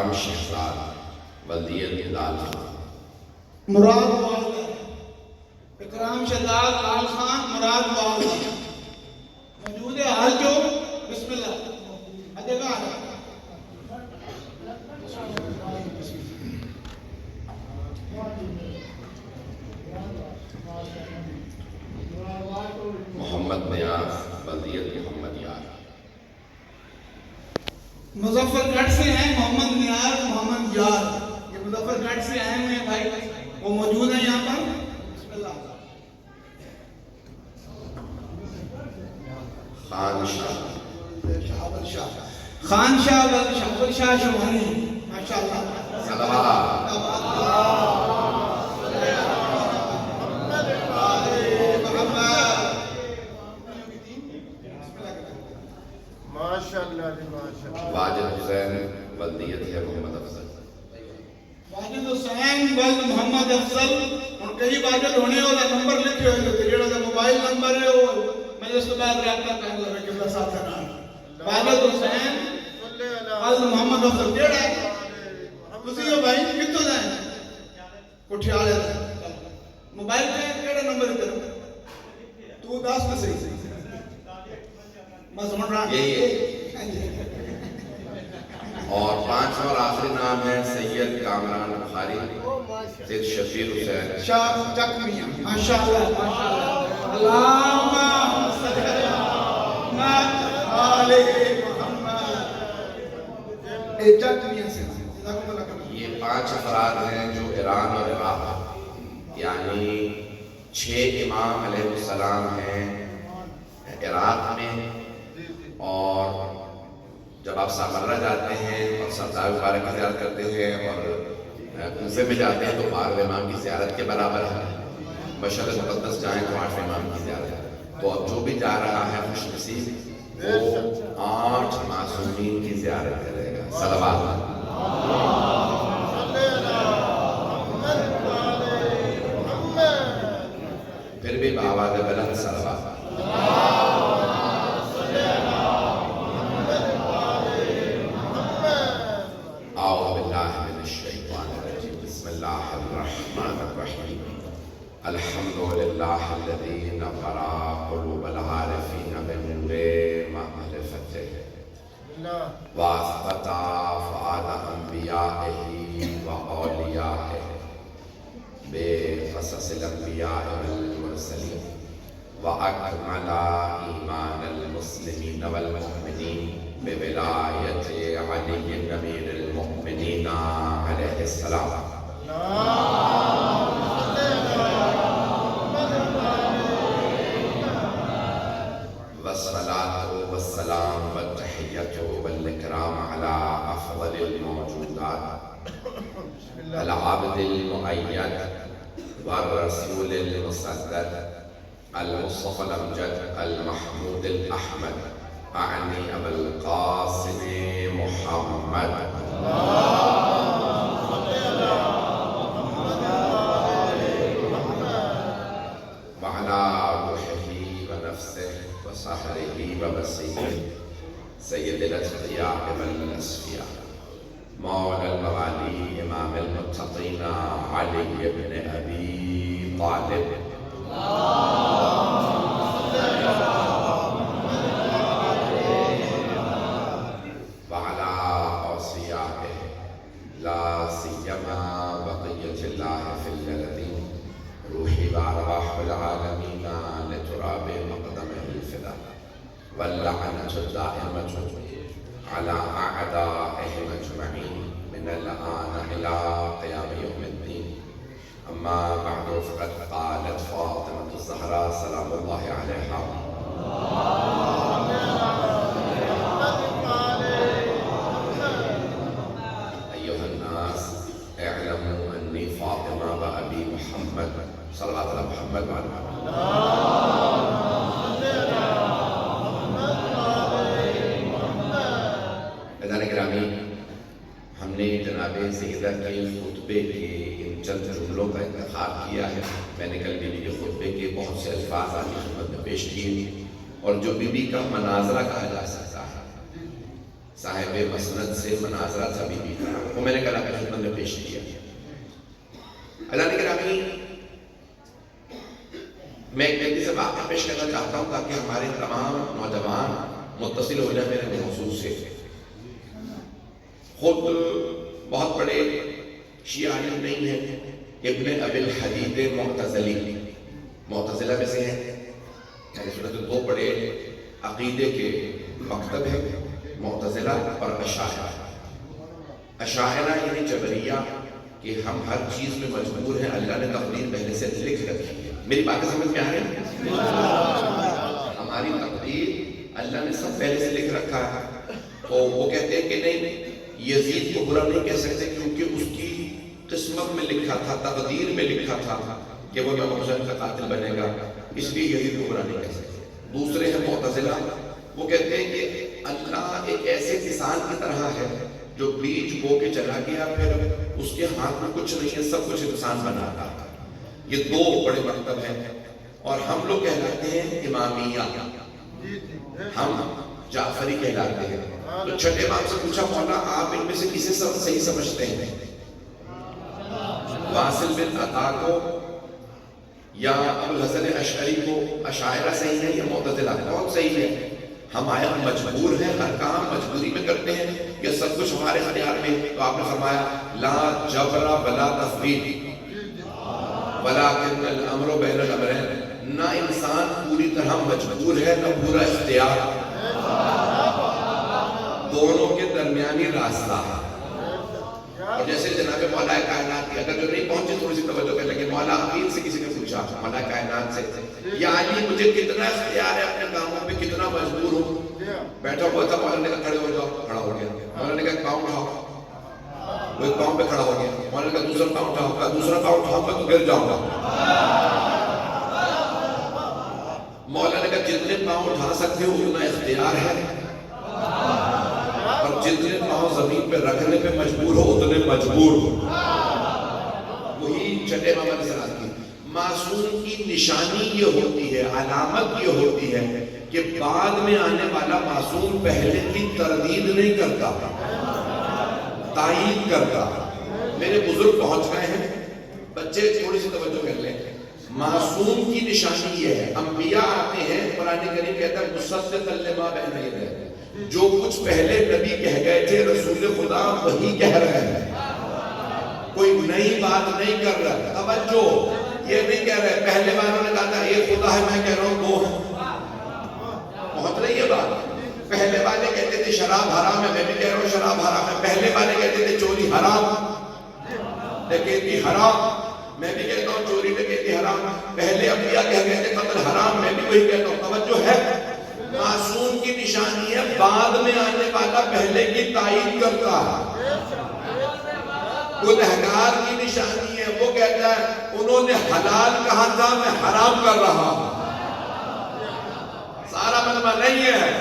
اکرام شہزاد ولدیت لال خان مراد والدہ اکرام شہزاد لال خان مراد والدہ موجود ہے حال جو بسم اللہ ادھے کا محمد نیاز ولدیت محمد یار مظفر گڑھ سے ہیں محمد نیاز محمد یار یہ مظفر گڑھ سے آئے ہوئے ہیں بھائی وہ موجود ہیں یہاں پر بسم اللہ خان شاہ خان شاہ ول شاہ شمانی ماشاءاللہ صلوات واجد حسین ولدیت ہے محمد افضل واجد حسین ولد محمد افضل اور کئی واجد ہونے والا نمبر لکھے ہوئے ہوتے جڑا دا موبائل نمبر ہے وہ مجلس کے بعد رابطہ کر لو کہ اللہ ساتھ نہ واجد حسین ولد محمد افضل جڑا ہے تسی ہو بھائی کتوں دا ہے کوٹھیالے دا موبائل پہ کیڑا نمبر ہے تو دس تے صحیح میں سمجھ رہا اور پانچواں اور آخری نام ہے سید کامران بخاری سید شفیع حسین شاہ چک میاں ماشاءاللہ ماشاءاللہ اللہم صلی علی محمد آل محمد اے چک میاں سے یہ 5 افراد ہیں جو ایران اور عراق یعنی 6 امام علیہ السلام ہیں عراق میں اور جب آپ سامرہ جاتے ہیں اور سردار مبارک کی زیارت کرتے ہیں اور کوفے میں جاتے ہیں تو 12 امام کی زیارت کے برابر ہے مشرق مقدس جائیں تو 8 امام کی زیارت ہے تو اب جو بھی جا رہا ہے خوش نصیب وہ 8 معصومین کی زیارت کرے گا صلوات پھر بھی بآواز بلند صلوات الحمدللہ الذی نور قلوب العارفین بنور معرفته واثبت افعال انبیائہ واولیائہ بقصص الانبیاء والمرسلین واکمل ایمان المسلمین والمؤمنین بولایت علی امیر المؤمنین علیہ السلام والصلاة والسلام والتحية والإكرام على أفضل الموجودات العبد المؤيد والرسول المسدد المصطفى الأمجد المحمود الأحمد أعني أبا القاسم محمد وصحره وبصيره سيد الأتقياء والأصفياء مولى الموالي إمام المتقين علي بن أبي طالب وعلى أوصيائه لا سيما بقية الله في الذين روحي وأرواح العالمين لتراب مقدمه الفداء واللعنة الدائمة على أعدائهم أجمعين من الآن إلى قيام يوم الدين أما بعد فقد قالت فاطمة الزهراء سلام الله عليها أيها الناس اعلموا أني فاطمة وأبي محمد صلى الله على محمد وعلى ہم نے جناب سیدہ کے خطبے کے ان چند جملوں کا انتخاب کیا ہے میں نے کل بیوی کے خطبے کے بہت سے الفاظ آپ کی خدمت میں پیش کیے اور جو بیوی کا مناظرہ کہا جا سکتا ہے صاحب مسند سے مناظرہ تھا بی بی کا، وہ میں نے کل آپ کی خدمت میں پیش کیا۔ اللہ نے گرامی، میں ایک ویکتی سے واقعہ پیش کرنا چاہتا ہوں تاکہ ہمارے تمام نوجوان متصل ہو جائیں میرے موضوع سے۔ خود بہت بڑے شیعہ عالم نہیں ہیں، ابن ابی الحدید معتزلی، معتزلہ میں سے ہیں۔ صورت دو بڑے عقیدے کے مکتب ہیں، معتزلہ اور اشاعرہ۔ اشاعرہ یعنی جبریہ کہ ہم ہر چیز میں مجبور ہیں، اللہ نے تقدیر پہلے سے لکھ رکھی ہے۔ میری باتیں سمجھ میں آ رہی ہیں؟ ہماری تقدیر اللہ نے سب پہلے سے لکھ رکھا ہے۔ تو وہ کہتے ہیں کہ نہیں، یزید کو برا نہیں کہہ سکتے کیونکہ اس کی قسمت میں لکھا تھا، تقدیر میں لکھا تھا کہ وہ امام حسین کا قاتل بنے گا، اس لیے یزید کو برا نہیں کہہ سکتے۔ دوسرے ہیں معتزلہ، وہ کہتے ہیں کہ اللہ ایک ایسے کسان کی طرح ہے جو بیج بو کے چلا گیا، پھر اس کے ہاتھ میں کچھ نہیں ہے، سب کچھ انسان بناتا۔ یہ دو بڑے مکتب ہیں، اور ہم لوگ کہلاتے ہیں امامیہ، ہم جعفری کہلاتے ہیں۔ تو چھٹے امام سے پوچھا، مولا آپ ان میں سے کسے صحیح سمجھتے ہیں؟ واصل بن عطا کو یا ابو الحسن اشعری کو؟ اشاعرہ صحیح ہے یا معتزلہ؟ کون صحیح ہے؟ ہم آیا مجبور ہیں، ہر کام مجبوری میں کرتے ہیں، یہ سب کچھ ہمارے اختیار میں؟ تو آپ نے فرمایا لا جبر ولا تفریق ولکن الامر بین الامرین، نہ انسان پوری طرح مجبور ہے نہ پورا اختیار، دونوں کے درمیانی راستہ ہے۔ اور جیسے جناب مولا کائنات کی اگر جو نہیں پہنچے تھوڑی سی توجہ کر لگے، مولا امین سے کسی نے پوچھا مولا کائنات سے، یا علی مجھے کتنا اختیار ہے اپنے کاموں پہ، کتنا مجبور ہوں؟ بیٹھا ہوا تھا، مولا نے کہا کھڑے ہو جاؤ، کھڑا ہو گیا۔ مولا نے کہا پاؤں اٹھاؤ، وہ ایک پاؤں پہ کھڑا ہو گیا۔ مولا نے کہا دوسرا پاؤں اٹھاؤ، کہا دوسرا پاؤں اٹھاؤ گا تو گر جاؤں گا۔ مولا نے کہا جتنے پاؤں اٹھا سکتے ہو اتنا اختیار ہے، اور جتنے پاؤں زمین پہ رکھنے پہ مجبور ہو اتنے مجبور ہو۔ وہی چھٹے امام علیہ السلام کی معصوم کی نشانی یہ ہوتی ہے، علامت یہ ہوتی ہے کہ بعد میں آنے والا معصوم پہلے کی تردید نہیں کرتا، تائید کرتا۔ میرے بزرگ پہنچ گئے ہیں، بچے تھوڑی سی توجہ کر لیں۔ معصوم کی نشانی یہ ہے، انبیاء آتے ہیں، قرآن کریم کہتا ہے مصدقا لما بین یدیہ، جو کچھ پہلے نبی کہہ گئے تھے رسول خدا وہی کہہ رہے ہیں، کوئی نئی بات نہیں کر رہا۔ توجہ، یہ نہیں کہہ رہے پہلے والوں نے کہا تھا ایک خدا ہے، میں کہہ رہا ہوں دو ہیں، بہت رہی ہے بات۔ پہلے والے کہتے تھے شراب حرام ہے، میں بھی کہہ رہا ہوں شراب حرام ہے۔ پہلے والے کہتے تھے چوری حرام، ڈکیتی حرام، میں بھی کہتا ہوں چوری ڈکیتی حرام۔ پہلے انبیاء کہہ گئے تھے قتل حرام، میں بھی وہی کہتا ہوں۔ توجہ ہے، معصوم کی نشانی ہے بعد میں آنے والا پہلے کی تائید کرتا ہے۔ گنہگار کی نشانی ہے، وہ کہتا ہے انہوں نے حلال کہا تھا میں حرام کر رہا ہوں۔ سارا مجمع نہیں ہے،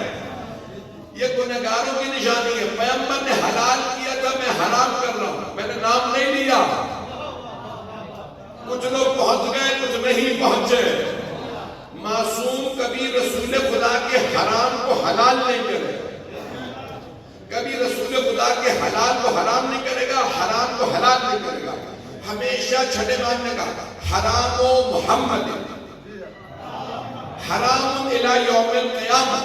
یہ گنہگاروں کی نشانی ہے۔ پیغمبر نے حلال کیا تھا میں حرام کر رہا ہوں، میں نے نام نہیں لیا۔ کچھ لوگ پہنچ گئے، کچھ نہیں پہنچے۔ معصوم کبھی رسول خدا کے حرام کو حلال نہیں کرے گا، کبھی رسول خدا کے حلال کو حرام نہیں کرے گا، حرام کو حلال نہیں کرے گا۔ ہمیشہ چھٹے امام نے کہا حرام و محمد حرام الی یوم القیامت،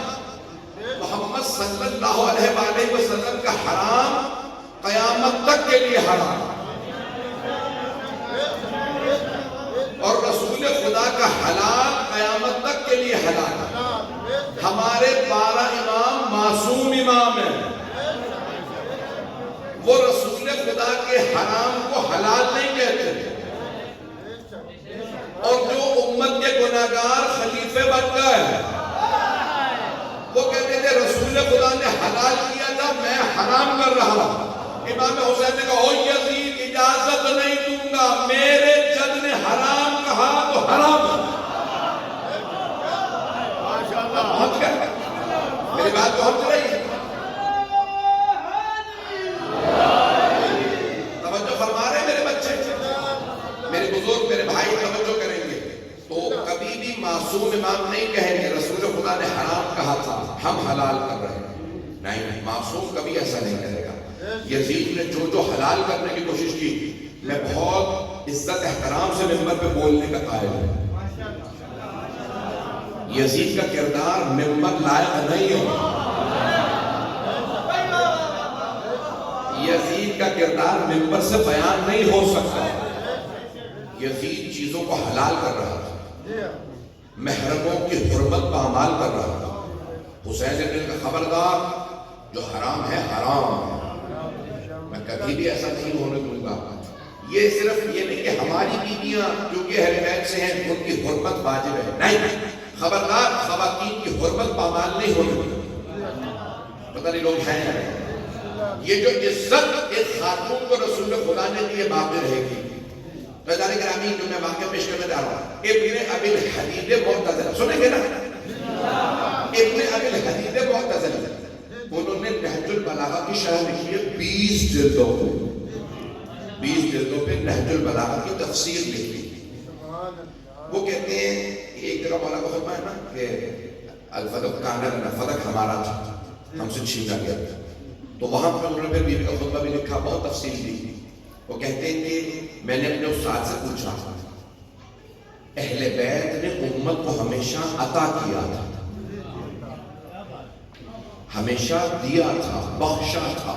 محمد صلی اللہ علیہ وآلہ وسلم کا حرام قیامت تک کے لیے حرام، اور رسول خدا کا حلال قیامت تک کے لیے حلال۔ ہمارے 12 امام معصوم امام ہیں، وہ رسول خدا کے حرام کو حلال نہیں کہتے، اور جو امت کے گناہگار خلیفے بن گئے وہ کہتے تھے رسول خدا نے حلال کیا تھا میں حرام کر رہا ہوں۔ امام حسین نے کہا او یزید اجازت نہیں دوں گا، میرے جد نے حرام کہا تو حرام۔ پہنچ گئے، میری بات پہنچ رہی ہے؟ توجہ فرما رہے میرے بچے، میرے بزرگ، میرے بھائی توجہ کریں گے تو کبھی بھی معصوم امام نہیں کہیں گے رسول خدا نے حرام کہا تھا ہم حلال کر رہے ہیں۔ نہیں، معصوم کبھی ایسا نہیں کرے گا. یزید نے جو جو حلال کرنے کی کوشش کی، میں بہت عزت احترام سے ممبر پہ بولنے کا قائل ہوں. یزید کا کردار ممبر لائق نہیں ہے. یزید کا کردار ممبر سے بیان نہیں ہو سکتا. یزید چیزوں کو حلال کر رہا تھا، محرموں کی حرمت پامال کر رہا تھا. حسین سے کا خبردار، جو حرام ہے حرام ہے، میں کبھی بھی ایسا نہیں ہونے دوں گا. یہ صرف یہ نہیں کہ ہماری بیویاں جو کہ اہل بیت سے ہیں ان کی حرمت واجب ہے، نہیں، خبردار، خواتین کی حرمت پامال نہیں ہونے دوں. پتہ نہیں لوگ ہیں یا نہیں. یہ جو عزت ایک خاتون کو رسول خدا نے دی باقی رہے گی. رضا گرامی جو میں واقعہ پیش کرنے جا رہا ہوں، ابن ابی الحدید معتزلہ سنیں گے نا؟ ابن ابی الحدید معتزلہ انہوں نے نہج البلاغہ کی شرح لکھی ہے 20 جلدوں پہ. 20 جلدوں پہ نہج البلاغہ کی تفسیر لکھی. وہ کہتے ہیں ایک جگہ مولا کا خطبہ ہے نا کہ الفدق کانر نہ فدق ہمارا تھا، ہم سے چھینا گیا. تو وہاں پر انہوں نے پھر بیوی کا خطبہ بھی لکھا، بہت تفصیل دی. وہ کہتے ہیں کہ میں نے اپنے استاد سے پوچھا، اہل بیت نے امت کو ہمیشہ عطا کیا تھا، ہمیشہ دیا تھا، بخشا تھا.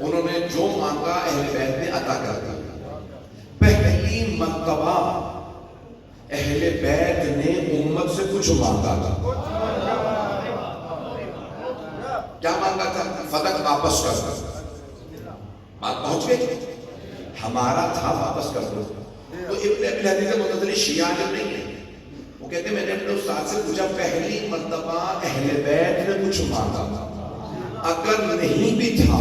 انہوں نے جو مانگا اہل بیت نے عطا کر دیا. پہلی مرتبہ اہل بیت نے امت سے کچھ مانگا تھا. کیا مانگا تھا؟ فدق واپس کر دو. بات پہنچ گئی، ہمارا تھا واپس کر دو. تو ابن ابی الحدید معتزلی شیعہ جو نہیں ہے، وہ کہتے ہیں میں نے اپنے استاد سے پوچھا پہلی مرتبہ اہل بیت نے کچھ مانگا، اگر نہیں بھی تھا،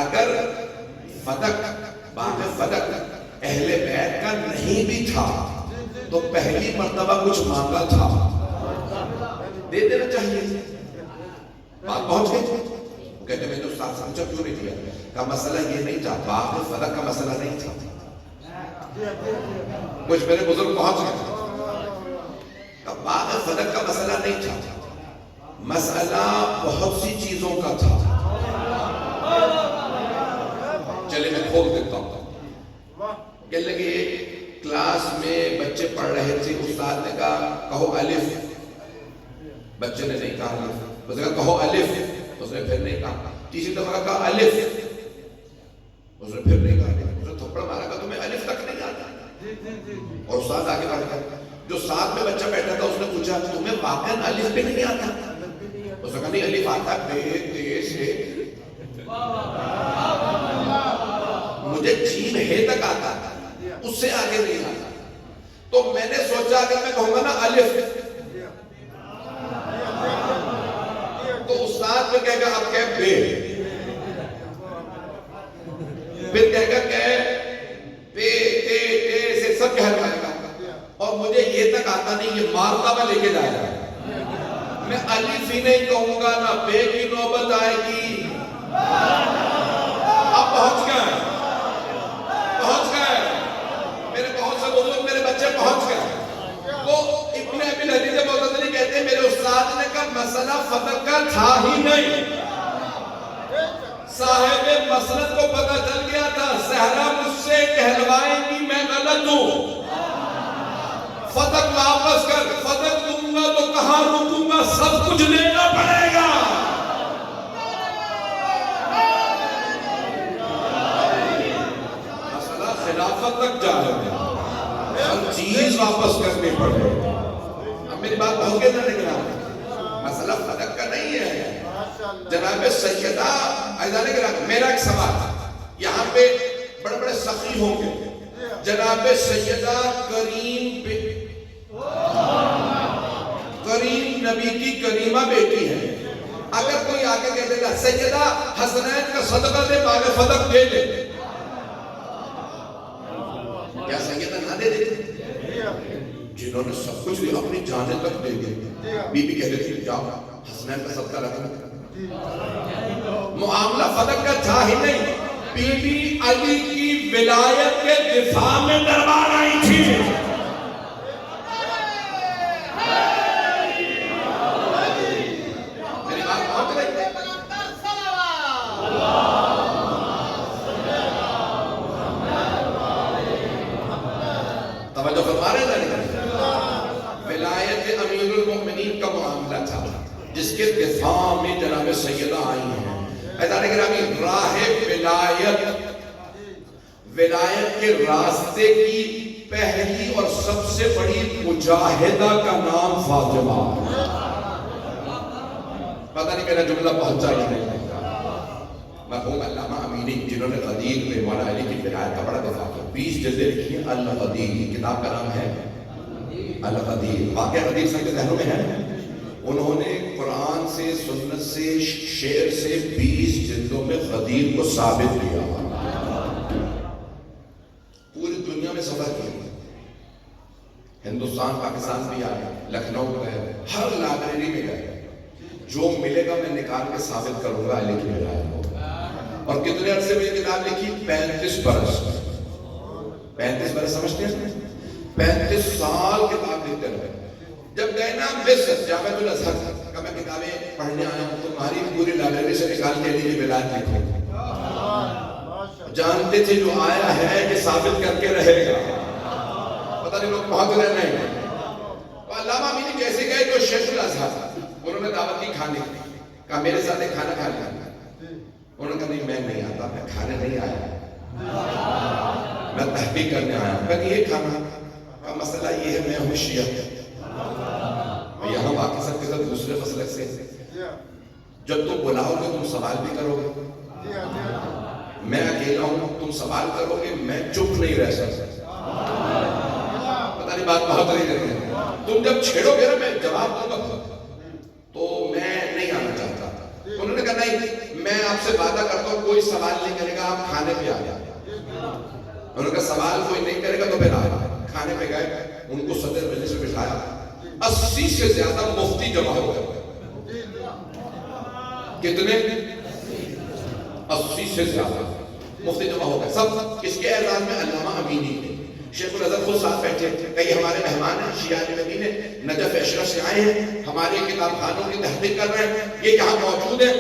اگر فدق بات فدق اہل بیت کا نہیں بھی تھا تو پہلی مرتبہ کچھ مانگا تھا، دے دینا چاہیے. بات پہنچ گئی. کہتے میں نے استاد سے پوچھا کیوں نہیں دیا؟ کا مسئلہ یہ نہیں تھا، باغ فدق کا مسئلہ نہیں تھا. کچھ میرے بزرگ پہنچ گئے. باغ فدق کا مسئلہ نہیں تھا، مسئلہ بہت سی چیزوں کا تھا. چلے میں کھول دیتا ہوں. کہنے لگے کلاس میں بچے پڑھ رہے تھے، استاد نے کہا کہو الف، بچے نے نہیں کہا الف. اس نے کہا کہو الف، اس نے پھر نہیں کہا. تیسری دفعہ کہا الف، اس نے پھر نہیں کہا. اس نے تھپڑ مارا کہا تمہیں الف تک نہیں آتا. اور استاد آگے بڑھ گیا. جو ساتھ میں بچہ بیٹھا تھا اس نے پوچھا تمہیں واقعا الف بھی نہیں آتا؟ اس نے کہا نہیں الف آتا بے سے، مجھے جیم ہے تک آتا، اس سے آگے نہیں آتا. تو میں نے سوچا اگر میں کہوں گا نا الف تو استاد میں کہے گا اب کہہ بے، پھر کہے گا کہ بے تے تے سے سب کہہ پائے گا، اور مجھے یہ تک آتا نہیں، یہ مارتا میں لے کے جائے گا. میں الف ہی نہیں کہوں گا نہ بے کی نوبت آئے گی. اب پہنچ گئے میرے بہت سے بزرگ، میرے بچے پہنچ گئے. تو ابن ابی الحدید معتزلی کہتے ہیں میرے استاد نے کہا مسئلہ فدق کا تھا ہی نہیں. صاحب مسلط کو پتہ چل گیا تھا صحرا مجھ سے کہلوائیں گی میں غلط ہوں، فدق واپس کر. فدق دوں گا تو کہاں رکوں گا، سب کچھ لینا پڑے گا. مسئلہ خلافت تک جا رہا ہے، ہر چیز واپس کرنی پڑے. اب میری بات بہت گئی نہ نگران، مسئلہ فدق کا نہیں ہے. جناب سیدہ عائدہ نگران، میرا ایک سوال، یہاں پہ بڑے بڑے سخی ہوں گے. جناب سیدہ کریم نبی کی کریمہ بیٹی ہے، اگر کوئی آگے کہہ دے گا سیدہ حسنین کا صدقہ دے باغ فدق دے دے، کیا سیدہ نہ دے دیتے؟ جنہوں نے سب کچھ بھی اپنی جانیں تک دے دی. بی بی کہہ دیتی جاؤ حسنین کا صدقہ رکھنا. معاملہ فدق کا تھا ہی نہیں. بی بی علی کی ولایت کے دفاع میں دربار آئی تھی. جس کے دفاع میں جناب سیدہ آئی ہیں. عزیزان گرامی، راہ ولایت کے راستے کی پہلی اور سب سے بڑی مجاہدہ کا نام فاطمہ. پتہ نہیں میرا جملہ پہنچا ہی نہیں. مرحوم علامہ امینی جنہوں نے غدیر میں مولا علی کی ولایت کا بڑا دفاع کیا، 20 جلدیں لکھی ہیں. الغدیر کتاب کا نام ہے الغدیر. واقعہ غدیر سب کے ذہنوں میں ہے. انہوں نے قرآن سے، سنت سے، شعر سے 20 جلدوں میں غدیر کو ثابت کیا. پوری دنیا میں سفر کیا، ہندوستان پاکستان بھی آئے، لکھنؤ گئے، ہر لائبریری میں گئے. جو ملے گا میں نکال کے ثابت کروں گا علی کی ولایت کو. اور کتنے عرصے میں یہ کتاب لکھی؟ 35 برس. 35 برس سمجھتے ہیں؟ 35 سال کتاب لکھتے رہے. جب گئے نا مصر جامعۃ الازہر کا، میں کتابیں پڑھنے آیا ہوں، تمہاری پوری لائبریری سے نکال کے علی کی ولایت لکھوں. جانتے تھے جو آیا ہے کہ ثابت کر کے رہے گا. پتہ نہیں لوگ پہنچ رہے نہیں. تو علامہ امینی کیسے گئے؟ تو شیخ الازہر انہوں نے دعوت کی کھانے کی، کہا میرے ساتھ ایک کھانا کھا لیا. انہوں نے کہا نہیں، میں نہیں آتا، میں کھانے نہیں آیا، میں تحقیق کرنے آیا ہوں. کہا یہ کھانا کا مسئلہ یہ ہے، میں ہوں شیعہ، یہاں باقی سب کے ساتھ دوسرے مسلک سے. جب تم بلاؤ گے تم سوال بھی کرو گے، میں اکیلا ہوں، تم سوال کرو گے، میں چپ نہیں رہ سکتا. پتہ نہیں بات بہت رہی ہے. تم جب چھیڑو گے نا میں جواب دوں گا، تو میں نہیں آنا چاہتا. انہوں نے کہا نہیں، میں آپ سے وعدہ کرتا ہوں کوئی سوال نہیں کرے گا، آپ کھانے پہ آ جائیں. انہوں نے کہا سوال کوئی نہیں کرے گا تو پھر آ کھانے پہ گئے. ان کو صدر مجلس میں بٹھایا. 80 سے زیادہ مفتی جمع ہو گئے. کتنے؟ 80 سے زیادہ مفتی جمع ہو گئے. سب کس کے اعزاز میں؟ علامہ امینی نے. شیخ الازہر خود ساتھ بیٹھے. کئی ہمارے مہمان ہیں شیعہ مدینہ نجف اشرف سے آئے ہیں، ہمارے کتاب خانوں کی تحقیق کر رہے ہیں، یہ یہاں موجود ہیں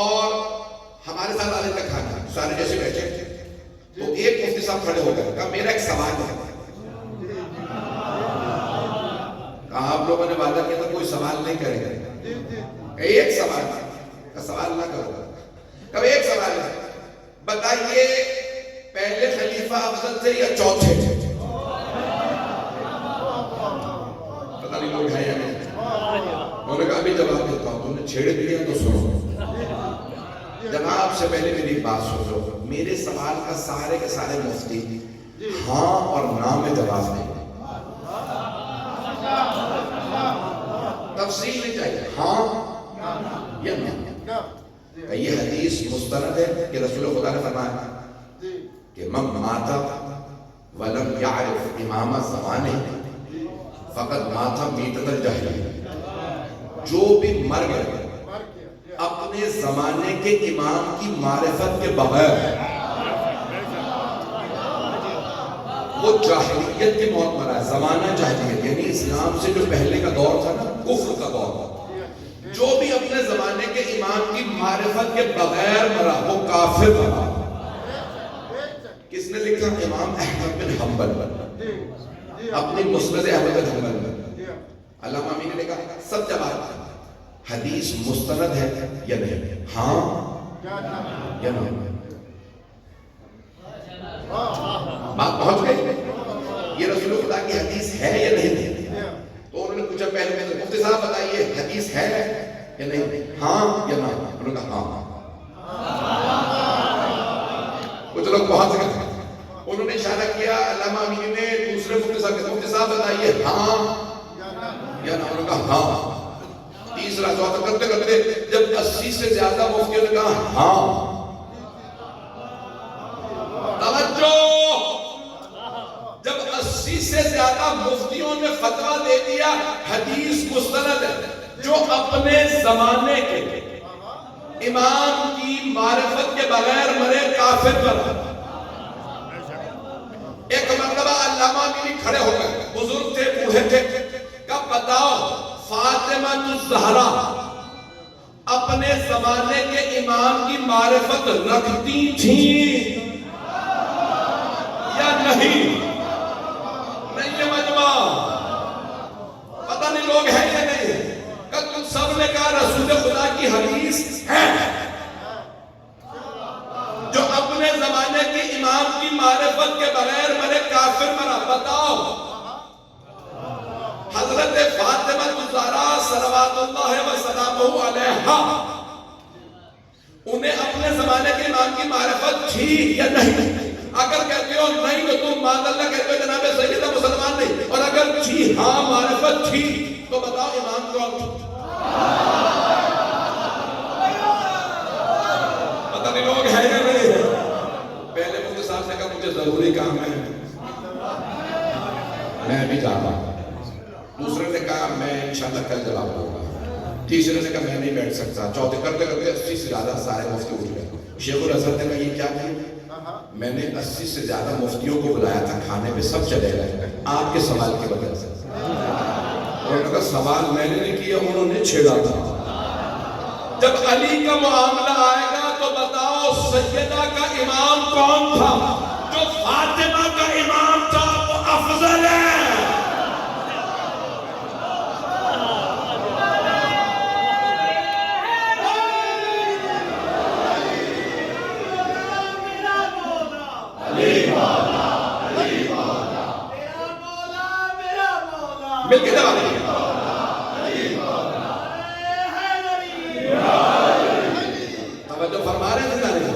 اور ہمارے ساتھ آنے تک کھانا سارے جیسے بیٹھے. تو ایک مفتی صاحب کھڑے ہو گئے، کہا میرا ایک سوال ہے. کہا آپ لوگوں نے وعدہ کیا تھا کوئی سوال نہیں کریں گے. ایک سوال ہے. کہا سوال نہ کرو. کہا ایک سوال ہے، بتائیے پہلے خلیفہ افضل تھے یا چوتھے؟ پتہ نہیں لوگ ہیں یا نہیں. انہوں نے کہا ابھی جواب دیتا ہوں، تم نے چھیڑ دیا تو سنو. جناب سے پہلے میری بات سنو. میرے سوال کا سارے کے سارے مفتی ہاں اور نہ میں جواب دیں. تفصیل نہیں چاہیے، ہاں یا نہ. یہ حدیث مستند ہے کہ رسول خدا نے فرمایا کہ من مات ولم يعرف امام زمانے فقط مات میتۃ الجاہلیہ. جو بھی مر گئے اپنے زمانے کے امام کی معرفت کے بغیر، وہ جاہلیت کی موت مرا ہے. زمانہ جاہلیت یعنی اسلام سے جو پہلے کا دور تھا نا، کفر کا دور تھا. جو بھی اپنے زمانے کے امام کی معرفت کے بغیر مرا وہ کافر مرا. کس نے لکھا؟ امام احمد بن حنبل اپنی مسند احمد بن حنبل. علامہ امینی نے کہا سب جواب حدیث مستند ہے یا نہیں، ہاں یا نہیں. بات پہنچ گئی. یہ رسول خدا کی حدیث ہے یا نہیں؟ تو انہوں نے پوچھا پہلے میں مفتی صاحب بتائیے حدیث ہے یا نہیں، ہاں یا نہ؟ انہوں نے کہا ہاں. کچھ لوگ پہنچ گئے. انہوں نے اشارہ کیا علامہ امینی نے دوسرے مفتی صاحب کے، مفتی صاحب بتائیے ہاں یا نہ؟ انہوں نے کہا ہاں. تیسرا چوتھا کرتے کرتے جب 80 سے زیادہ مفتیوں نے کہا ہاں، توجہ، جب 80 سے زیادہ مفتیوں نے فتویٰ دے دیا حدیث مستند ہے، جو اپنے زمانے کے امام کی معرفت کے بغیر مرے کافر بنا. ایک مرتبہ علامہ امینی کھڑے ہو گئے، بزرگ تھے، بوڑھے تھے. کب بتاؤ فاطمہ الزہرا اپنے زمانے کے امام کی معرفت رکھتی تھیں یا نہیں؟ نہیں یہ مجمع پتہ نہیں لوگ ہیں یا نہیں. کہ تم سب نے کہا رسول خدا کی حدیث ہے. جو اپنے زمانے کے امام کی معرفت کے بغیر مرے کافر مرا. بتاؤ حضرت فاطمہ الزہرا صلوات اللہ وسلامہ علیہا انہیں اپنے زمانے کے امام کی معرفت تھی یا نہیں؟ اگر کہتے ہو نہیں تو تم معاذ اللہ کہتے ہو جناب سیدہ مسلمان نہیں. اور اگر تھی ہاں معرفت تھی تو بتاؤ امام کون تھا؟ پتہ نہیں لوگ ہیں یا نہیں. پہلے مفتی صاحب نے کہا مجھے ضروری کام ہے میں ابھی جا رہا ہوں. دوسرے نے کہا میں انشاءاللہ کل جواب دوں گا. تیسرے نے کہا میں نہیں بیٹھ سکتا. چوتھے کرتے کرتے 80 سے زیادہ سارے مفتی اٹھ گئے. شیخ الازہر نے کہا یہ کیا کیا؟ میں نے 80 سے زیادہ مفتیوں کو بلایا تھا کھانے پہ, سب چلے گئے آپ کے سوال کی وجہ سے. اور انہوں نے کہا سوال میں نے نہیں کیا, انہوں نے چھیڑا تھا. جب علی کا معاملہ آئے گا تو بتاؤ سیدہ کا امام کون تھا؟ جو فاطمہ کا امام تھا وہ افضل ہے. مل کے جواب دیں. توجہ فرما رہے ہیں نہیں؟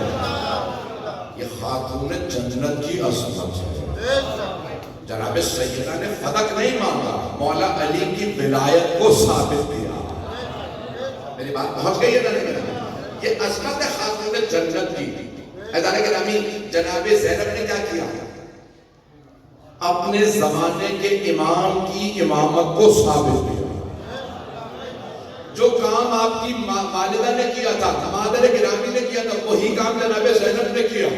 یہ خاتون جنت کی عظمت ہے. جناب سیدہ نے فدق نہیں مانگا, مولا علی کی ولایت کو ثابت کیا. میری بات پہنچ گئی ہے نا نہیں؟ یہ عظمت ہے خاتون جنت کی. عزیزان گرامی جناب زینب نے کیا کیا؟ اپنے زمانے کے امام کی امامت کو ثابت کیا. جو کام آپ کی والدہ نے کیا تھا, مادر گرامی نے کیا تھا, وہی کام جناب زینب نے کیا.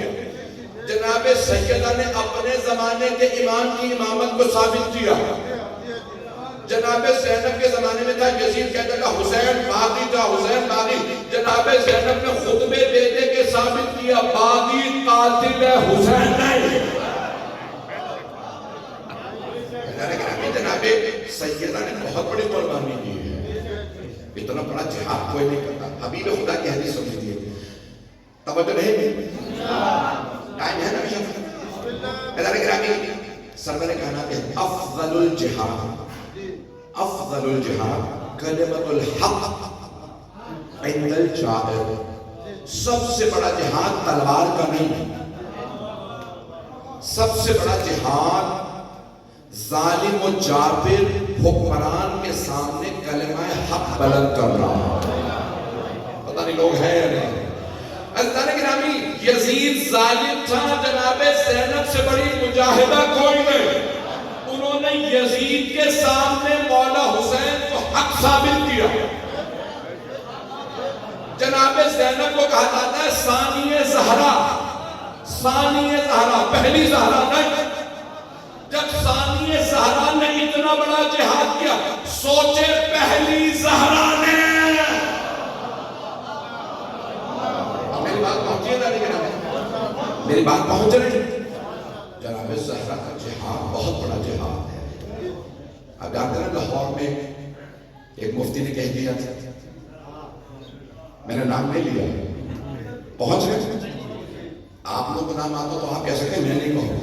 جناب سیدہ نے اپنے زمانے کے امام کی امامت کو ثابت کیا. جناب زینب کے زمانے میں تھا یزید کہتا تھا حسین باغی تھا, حسین باغی. جناب زینب نے خطبے دے کے ثابت کیا باغی قاتل ہے, حسین نہیں. جناب سیدہ نے بہت بڑی قربانی دی ہے. اتنا بڑا جہاد کوئی نہیں کرتا. حبیب خدا کی حدیث سمجھیے. توجہ نہیں ہے, ٹائم ہے نا. عزیزان گرامی سرور کائنات ہے افضل الجہاد کلمۃ الحق عند الجابر. سب سے بڑا جہاد تلوار کا نہیں, سب سے بڑا جہاد ظالم و جابر حکمران کے سامنے کلمہ حق بلند کر رہا. پتہ نہیں لوگ ہیں یا نہیں. عزیزان گرامی یزید ظالم تھا, جناب زینب سے بڑی مجاہدہ کوئی نہیں. انہوں نے یزید کے سامنے مولا حسین کو حق ثابت کیا. جناب زینب کو کہا جاتا ہے ثانیہ زہرا. ثانیہ زہرا پہلی زہرا نہیں. جب ثانیہ زہرا نے اتنا بڑا جہاد کیا, سوچے پہلی زہرا نے. میری بات پہنچی ہے نا, میری بات پہنچ رہی ہے. جناب زہرا کا جہاد بہت بڑا جہاد ہے. اب جانتے ہیں لاہور میں ایک مفتی نے کہہ دیا تھا, میں نے نام نہیں لیا, پہنچ گئے. آپ لوگ کو نام آتا تو آپ کہہ سکتے میں نہیں کہوں گا,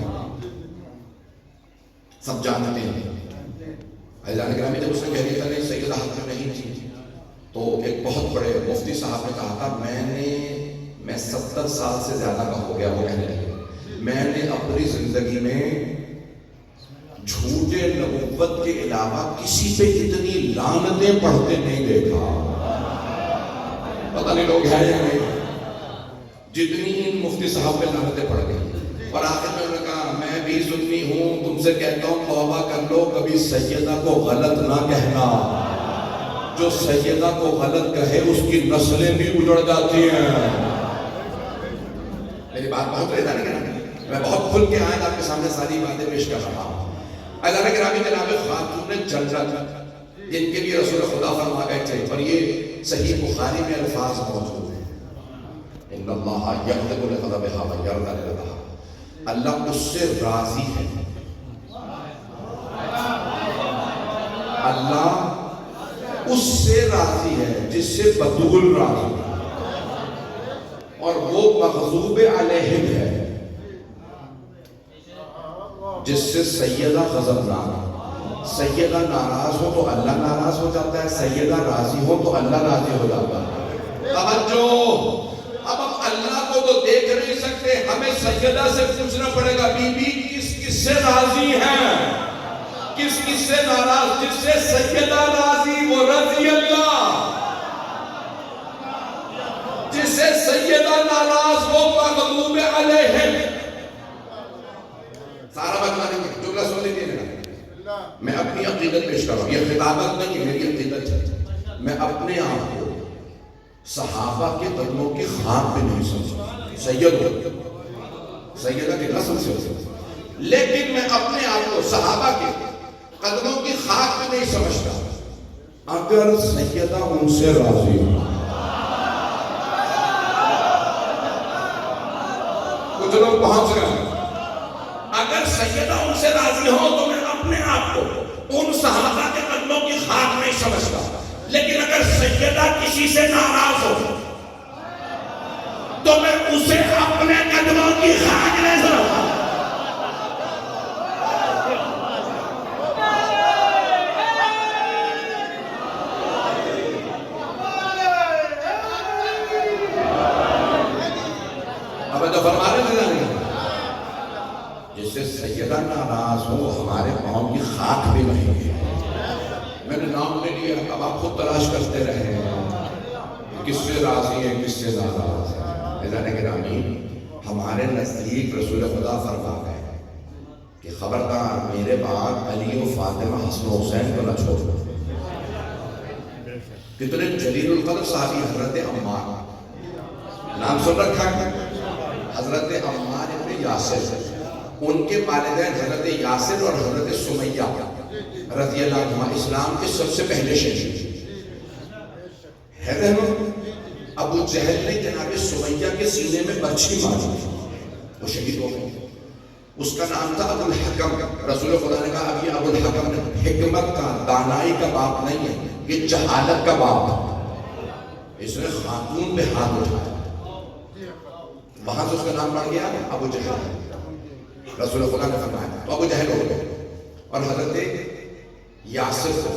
سب جانتے ہیں. عزیزان گرامی جب اس نے کہہ دیا تھا نہیں سیدہ حق میں نہیں تھی, تو ایک بہت بڑے مفتی صاحب نے کہا تھا میں 70 سال سے زیادہ کا ہو گیا. وہ کہنے لگے میں نے اپنی زندگی میں جھوٹے نبوت کے علاوہ کسی پہ اتنی لعنتیں پڑھتے نہیں دیکھا. پتہ نہیں لوگ ہیں یا نہیں, جتنی ان مفتی صاحب پہ لعنتیں پڑھ گئی. اور آخر میں انہوں نے کہا میں بھی سنی ہوں, تم سے کہتا ہوں توبہ کر لو, کبھی سیدہ کو غلط نہ کہنا. جو سیدہ کو غلط کہے اس کی نسلیں بھی اجڑ جاتی ہیں. میری بات بہت رہتا نہیں, میں بہت کھل کے آئے آپ کے سامنے ساری باتیں پیش کر رہا ہوں. عزیزان گرامی جناب خاتون جنت جن کے لیے رسول خدا فرما گئے تھے, اور یہ صحیح بخاری میں الفاظ موجود ہیں ان اللہ یغضب لغضبها ویرضى لرضاها. اللہ اس سے راضی ہے, اللہ اس سے راضی ہے جس سے بطول راضی ہے، اور وہ مغضوب علیہم ہے جس سے سیدہ غضبناک ہے۔ سیدہ ناراض ہو تو اللہ ناراض ہو جاتا ہے، سیدہ راضی ہو تو اللہ راضی ہو جاتا ہے۔ توجہ، اب ہم اللہ کو تو دیکھ نہیں سکتے، ہمیں سیدہ سے پوچھنا پڑے گا بی بی کس کس سے راضی ہیں، کس کس سے ناراض؟ جس سے سیدہ راضی وہ رضی اللہ، جس سے سیدہ ناراض وہ مغضوب علیہم۔ سارا بات مانیں گے، جملہ سن لیجیے میرا، میں اپنی عقیدت پیش کر رہا ہوں، یہ خطابت نہیں، میری عقیدت ہے۔ میں اپنے آپ کو صحابہ کے قدموں کے خاک پہ نہیں سمجھتا، سیدہ کے نسل سے ہوتا، لیکن میں اپنے آپ کو صحابہ کے قدموں کی خاک پہ نہیں سمجھتا اگر سیدہ ان سے راضی ہو۔ کچھ لوگ پہنچ گئے، اگر سیدہ ان سے راضی ہو تو میں اپنے آپ کو ان صحابہ کے قدموں کی خاک نہیں سمجھتا، لیکن اگر سیدہ کسی سے ناراض ہو تو میں اسے اپنے قدموں کی خاک نہیں سمجھتا۔ اب تو فرما رہے تھے نہیں، جس سے سیدہ ناراض ہو ہمارے پاؤں کی خاک بھی نہیں ہے۔ میں نے نام لے لیا، اب آپ خود تلاش کرتے رہے کس سے راضی ہے کس سے ناراض ہے۔ عزیزان گرامی، ہمارے نزدیک رسول خدا فرما گئے کہ خبردار میرے بعد علی و فاطمہ حسن و حسین کو نہ چھوڑو۔ کتنے جلیل القدر صحابی، حضرت عمار، نام سن رکھا ہے، حضرت عمار ابن یاسر، ان کے والدین حضرت یاسر اور حضرت سمیہ رضی اللہ عنہ اسلام کے سب سے پہلے شہید ہے۔ ابو جہل نے جناب سمیہ کے سینے میں برچھی ماری، وہ شہید ہو گئے۔ اس کا نام تھا ابو الحکم۔ رسول خدا نے کہا اب یہ ابو الحکم حکمت کا، دانائی کا باپ نہیں ہے، یہ جہالت کا باپ ہے۔ اس نے خاتون پہ ہاتھ اٹھایا، وہاں سے اس کا نام پڑ گیا ابو جہل۔ رسول خدا نے فرمایا تو ابو جہل ہو گئے، اور حضرت یاسر کو،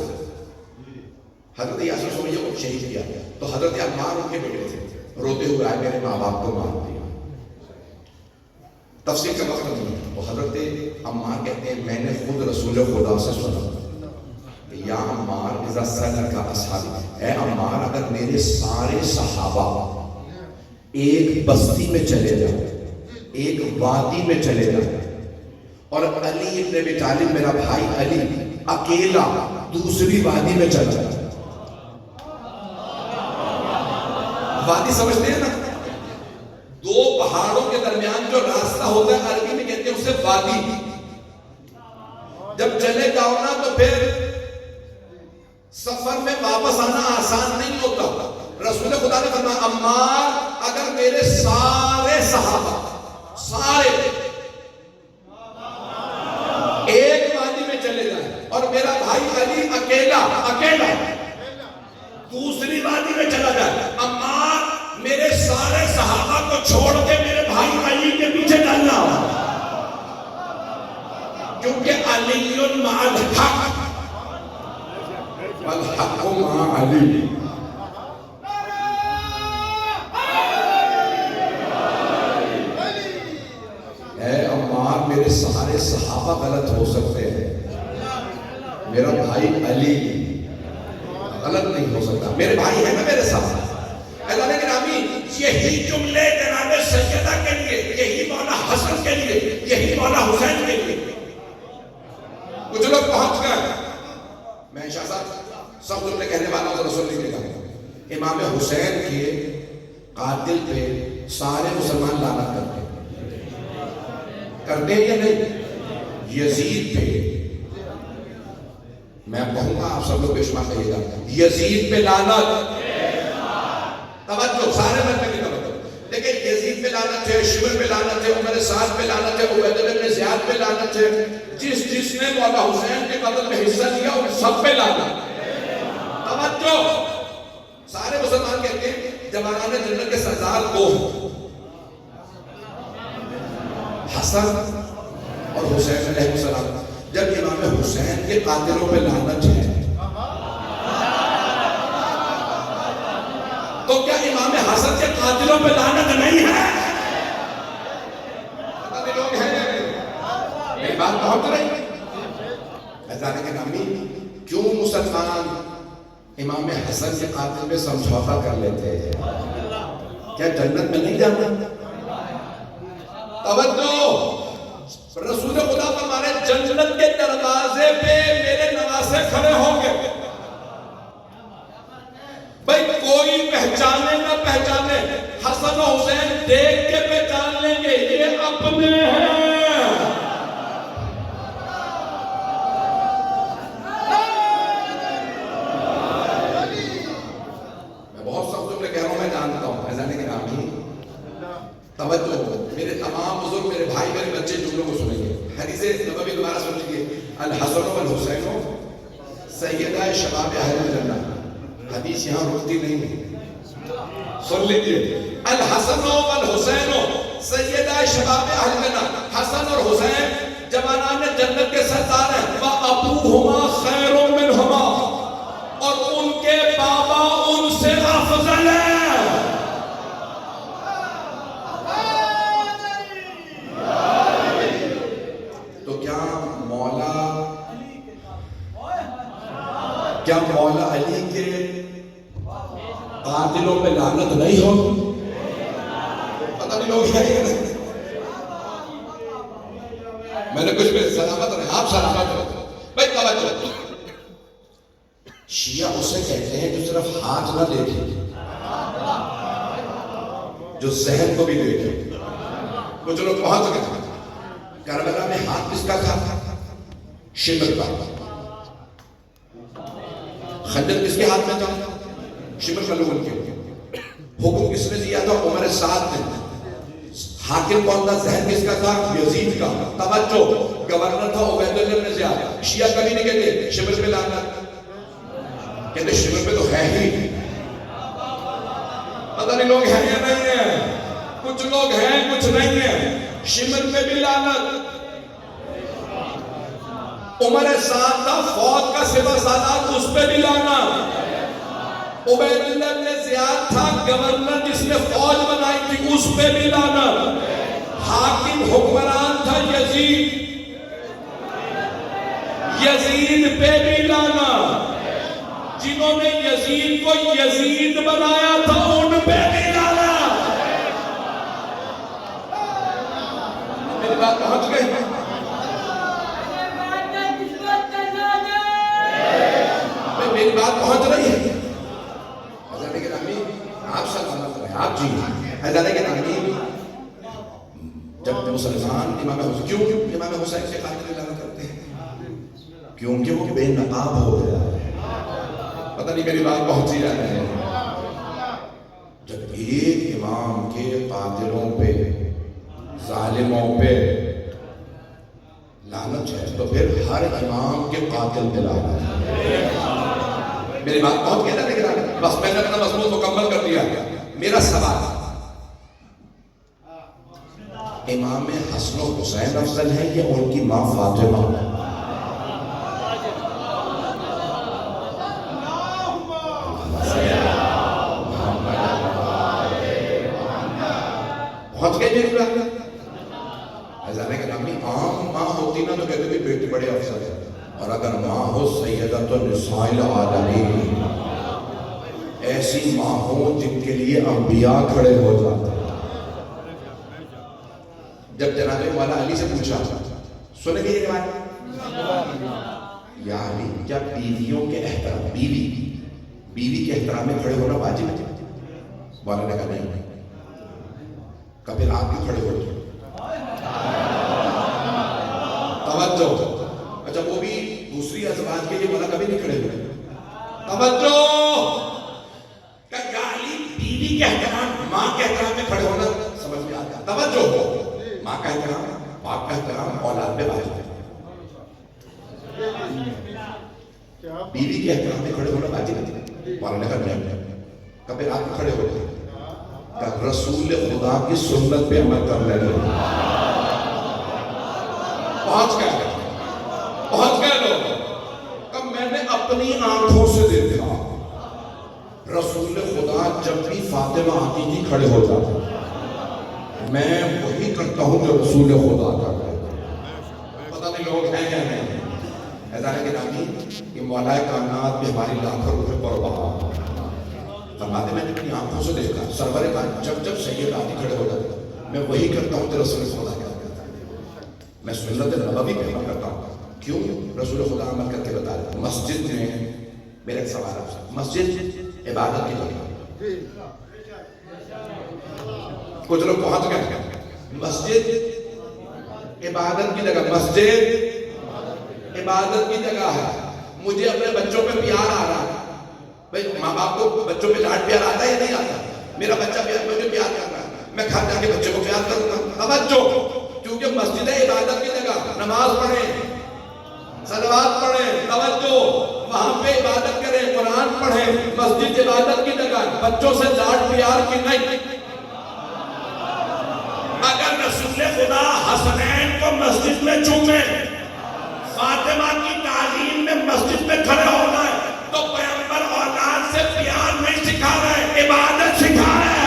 حضرت یاسر سمیہ کو شہید کیا، تو حضرت عمار ان کے بیٹے تھے، روتے ہوئے آئے میرے ماں باپ کو مار دیا۔ تفسیر کا وقت نہیں ہے، تو حضرت عمار کہتے ہیں میں نے خود رسول خدا سے سنا کہ یا عمار اذا سألک اصحابی، اے عمار اگر میرے سارے صحابہ ایک بستی میں چلے جائیں، ایک وادی میں چلے جائیں، اور علی ابن ابی طالب میرا بھائی علی اکیلا دوسری وادی میں چلا جائے۔ وادی سمجھتے ہیں نا، دو پہاڑوں کے درمیان جو راستہ ہوتا ہے عربی میں کہتے ہیں اسے وادی۔ جب چلے جاؤ نا تو پھر سفر میں واپس آنا آسان نہیں ہوتا۔ رسول خدا نے فرمایا عمار اگر میرے سارے صحابہ سارے ایک وادی میں چلے جائیں اور میرا بھائی علی اکیلا دوسری وادی میں چلا جائے، عمار میرے سارے صحابہ کو چھوڑ کے میرے بھائی علی کے پیچھے ڈالنا، کیونکہ علی مع الحق والحق مع علی۔ اے عمار میرے سارے صحابہ غلط ہو سکتے ہیں، میرا بھائی علی غلط نہیں ہو سکتا، میرے بھائی ہے نا میرے ساتھ۔ اللہ نے گرامی یہی جملے جناب سیدہ کے لیے، یہی مولا حسن کے لیے، یہی مولا حسین کے لیے کچھ لوگ پہنچ گئے۔ میں شاہ صاحب سب جملے کہنے والا ہوں، رسول نہیں کہا، امام حسین کے قاتل پہ سارے مسلمان لعنت کرتے ہیں یا نہیں؟ یزید پہ میں کہوں گا، آپ سب لوگ پیشما کہیے گا، یزید پہ لعنت، توجہ سارے میں کی توجہ، لیکن یزید پہ لعنت ہے، شمر پہ لعنت ہے، عمر سعد پہ لعنت ہے، عبید بن زیاد پہ لعنت ہے، جس نے مولا حسین کے قتل میں حصہ لیا ان سب پہ لعنت۔ توجہ توجہ، سارے مسلمان کہتے ہیں جوانان جنت کے سردار دو ہیں، حسن اور حسین علیہ السلام. جب امام حسین کے قاتلوں پہ لعنت ہے تو کیا امام حسن کے قاتلوں پہ لعنت نہیں ہے؟ پتہ نہیں لوگ ہیں یا نہیں؟ میری بات پہنچ رہی ہے؟ اذان کے نامی کیوں مسلمان امام حسن کے قاتل میں سمجھوتا کر لیتے ہیں؟ کیا جنت میں نہیں جانا؟ توجہ، رسول خدا فرما رہے ہیں جنت کے دروازے پہ میرے نواسے کھڑے ہوں گے. بھائی کوئی پہچانے نہ پہچانے، حسن و حسین دیکھ کے پہچان لیں گے یہ اپنے ہیں. میں بہت سب تم نے کہہ رہا ہوں، میں جانتا ہوں. ایسا کے نام ہی توجہ، میرے تمام بزرگ، میرے بھائی، میرے بچے جملوں کو سنیں گے. حدیث نبوی دوبارہ سن لیجیے. الحسن والحسین سیدہ شباب اہل الجنہ. حدیث یہاں رکتی نہیں ہے، سن لیجیے. الحسن والحسین سیدہ شباب اہل الجنہ. حسن اور حسین جوانان جنت کے سردار ہیں. وَأَبُوهُمَا خَيْرٌ مِّنْهُمَا، اور ان کے بابا ان سے افضل ہیں. کیا مولا علی کے قاتلوں پہ لعنت نہیں ہو؟ پتہ نہیں لوگ ہیں. میں نے کچھ بھی سلامت رہے، آپ سلامت رہے. بھائی توجہ، شیعہ اسے کہتے ہیں جو صرف ہاتھ نہ دیکھے، جو ذہن کو بھی دیکھے. کچھ لوگ پہنچ گئے کربلا میں ہاتھ کس کا تھا؟ شمر کا. خنجر کس کے ہاتھ میں تھا؟ شمر ملعون کے. حکم کس نے دیا تھا؟ عمر سعد نے. حاکم کون تھا؟ ذہن کس کا تھا؟ یزید کا. توجہ، گورنر تھا عبید اللہ بن زیاد. شیعہ کبھی نہیں کہتے شمر پہ لعنت، کہتے شمر پہ تو ہے ہی. پتہ نہیں لوگ ہیں یا نہیں ہیں؟ کچھ لوگ ہیں کچھ نہیں ہیں. شمر پہ بھی لعنت. عمر سعد تھا فوج کا سپہ سالار، اس پہ بھی لعنت. عبید اللہ بن زیاد تھا گورنر جس نے فوج بنائی تھی، اس پہ بھی لعنت. حاکم حکمران تھا یزید، یزید پہ بھی لعنت. جنہوں نے یزید کو یزید بنایا تھا ان پہ بھی لعنت. میری بات پہنچ گئی؟ میری بات پہنچ رہی ہے؟ حضرت کے نامی آپ سلامت رہے. آپ جی حضرت کے نامی جب مسلمان امام حسین، کیوں امام حسین سے قاتل لعنت کرتے ہیں؟ کیونکہ وہ بے نقاب ہو گیا ہے. پتہ نہیں میری بات پہنچی جا رہی ہے. جب ایک امام کے قاتلوں پہ، ظالموں پہ لعنت ہے تو پھر ہر امام کے قاتل پہ لعنت ہے. میری بات پہنچ گئی نا؟ لیکن بس میں نے اپنا مضمون مکمل کر دیا. میرا سوال، امام حسن و حسین افضل ہے یا ان کی ماں فاطمہ؟ پہنچ گئے میری بات؟ حضرت کے نامی عام ماں ہوتی نا تو کہتے بھی بیٹی بڑے افضل ہے، اور اگر ماں ہو سیدۃ النساء العالمین، ایسی ماں ہو جن کے لیے انبیاء کھڑے ہو جاتے ہیں. جب جناب مولا علی سے پوچھا، سنیں گے یہ روایت، یا علی کیا بیویوں کے احترام، بیوی کے احترام میں کھڑے ہونا واجب ہے؟ مولا نے کہا نہیں. کبھی آپ بھی کھڑے ہو جائیں. توجہ، اچھا وہ بھی دوسری ازواج کے لیے مولا کبھی نہیں کھڑے ہوئے. توجہ، کہ یا علی بیوی کے احترام، ماں کے احترام میں کھڑے ہونا سمجھ میں آتا. توجہ، ماں کا احترام، باپ کا احترام اولاد پہ واجب ہے. بیوی کے احترام میں کھڑے ہونا واجب ہے. مولا نے کہا نہیں. کبھی رات میں کھڑے ہو گئے کہ رسول خدا کی سنت پہ عمل کر لیں گے. پہنچ گئے لوگ. کب میں نے اپنی آنکھوں سے دیکھا رسول خدا جب بھی فاطمہ آتی تھی کھڑے ہو جاتے. میں وہی کرتا ہوں جو رسول خدا کرتا ہے. پتہ نہیں لوگ ہیں یا نہیں. ایسا ہے کہ نامی یہ مولا کائنات بھی ہماری لاکھوں روپے پرواہ فرماتے. میں نے اپنی آنکھوں سے دیکھا سرور کائنات جب جب سید آتی کھڑے ہو جاتے میں وہی کرتا ہوں جو رسول خدا کرتا ہے. میں سنت نبوی پہ عمل کرتا ہوں. کیوں؟ رسول خدا عمل کر کے بتا رہا. مسجد میں میرا ایک سوال ہے. مسجد عبادت کی جگہ. کچھ لوگ پہنچ گئے. مسجد عبادت کی جگہ. مسجد عبادت کی جگہ ہے. مجھے اپنے بچوں پہ پیار آ رہا ہے. بھائی ماں باپ کو بچوں پہ لاڈ پیار آتا ہے یا نہیں آتا؟ میرا بچہ مجھے پیار کر رہا ہے. میں گھر جا کے بچے کو پیار کروں گا. توجہ, کیونکہ مسجد ہے عبادت کی جگہ. نماز پڑھیں, صلوات پڑھیں. توجہ, وہاں پہ عبادت کریں, قرآن پڑھیں. مسجد عبادت کی جگہ. بچوں سے لاڈ پیار کی نہیں. اگر رسول خدا حسنین کو مسجد میں چومے, فاطمہ کی تعلیم میں مسجد میں کھڑے ہونا ہے, تو پیغمبر اولاد سے پیار نہیں سکھا رہے, عبادت سکھا رہے ہیں.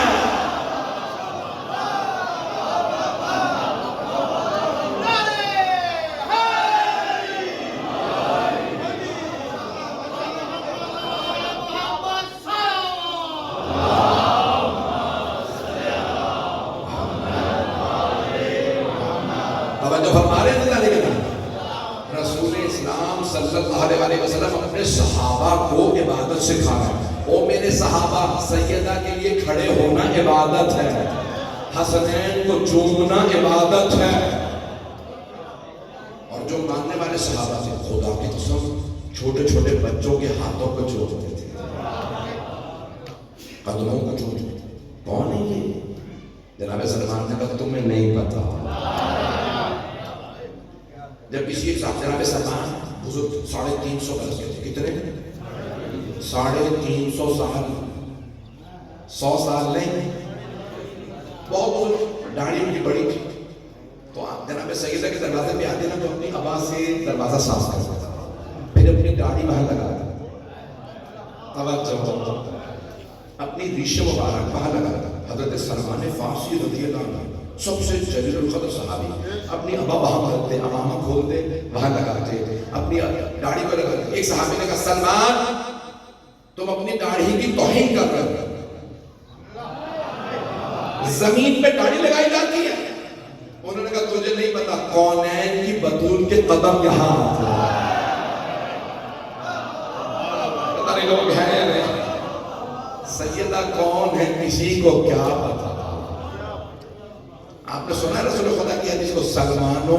صلی اللہ علیہ وسلم اپنے صحابہ کو عبادت سکھانا. او میرے صحابہ, سیدہ کے لیے کھڑے ہونا عبادت ہے, حسنین کو چومنا عبادت ہے. اور جو ماننے والے صحابہ تھے خدا کی قسم چھوٹے چھوٹے بچوں کے ہاتھوں کو چومتے تھے, قدموں کو چومتے تھے. کون ہے یہ؟ جناب سلمان نے کہا تمہیں نہیں پتا. جب کسی ایک صاحب جناب سلمان بزرگ 350 برس کے تھے. کتنے؟ 350 سال. 100 سال نہیں, بہت بزرگ. داڑھی ان کی بڑی تھی. تو جناب سیدہ کے دروازے پہ آتے نا تو اپنی آواز سے دروازہ صاف کرتا تھا, پھر اپنی داڑھی باہر لگاتا. توجہ, اپنی ریش مبارک باہر لگاتا. حضرت سلمان فارسی رضی اللہ عنہ سب سے جلیل القدر صحابی, اپنی ابا وہاں کرتے, امامہ کھولتے, وہاں لگاتے, اپنی داڑھی کو لگاتے. ایک صحابی نے کہا سلمان تم اپنی داڑھی کی توہین کر رہے ہو, زمین پہ داڑھی لگائی جاتی ہے. انہوں نے کہا تجھے نہیں پتا کونین کی بطول کے قدم یہاں آتے ہیں. پتہ نہیں لوگ ہیں یا نہیں. سیدہ کون ہے کسی کو کیا پتا. آپ نے سنا رسول خدا کی حدیث کو, سلمانو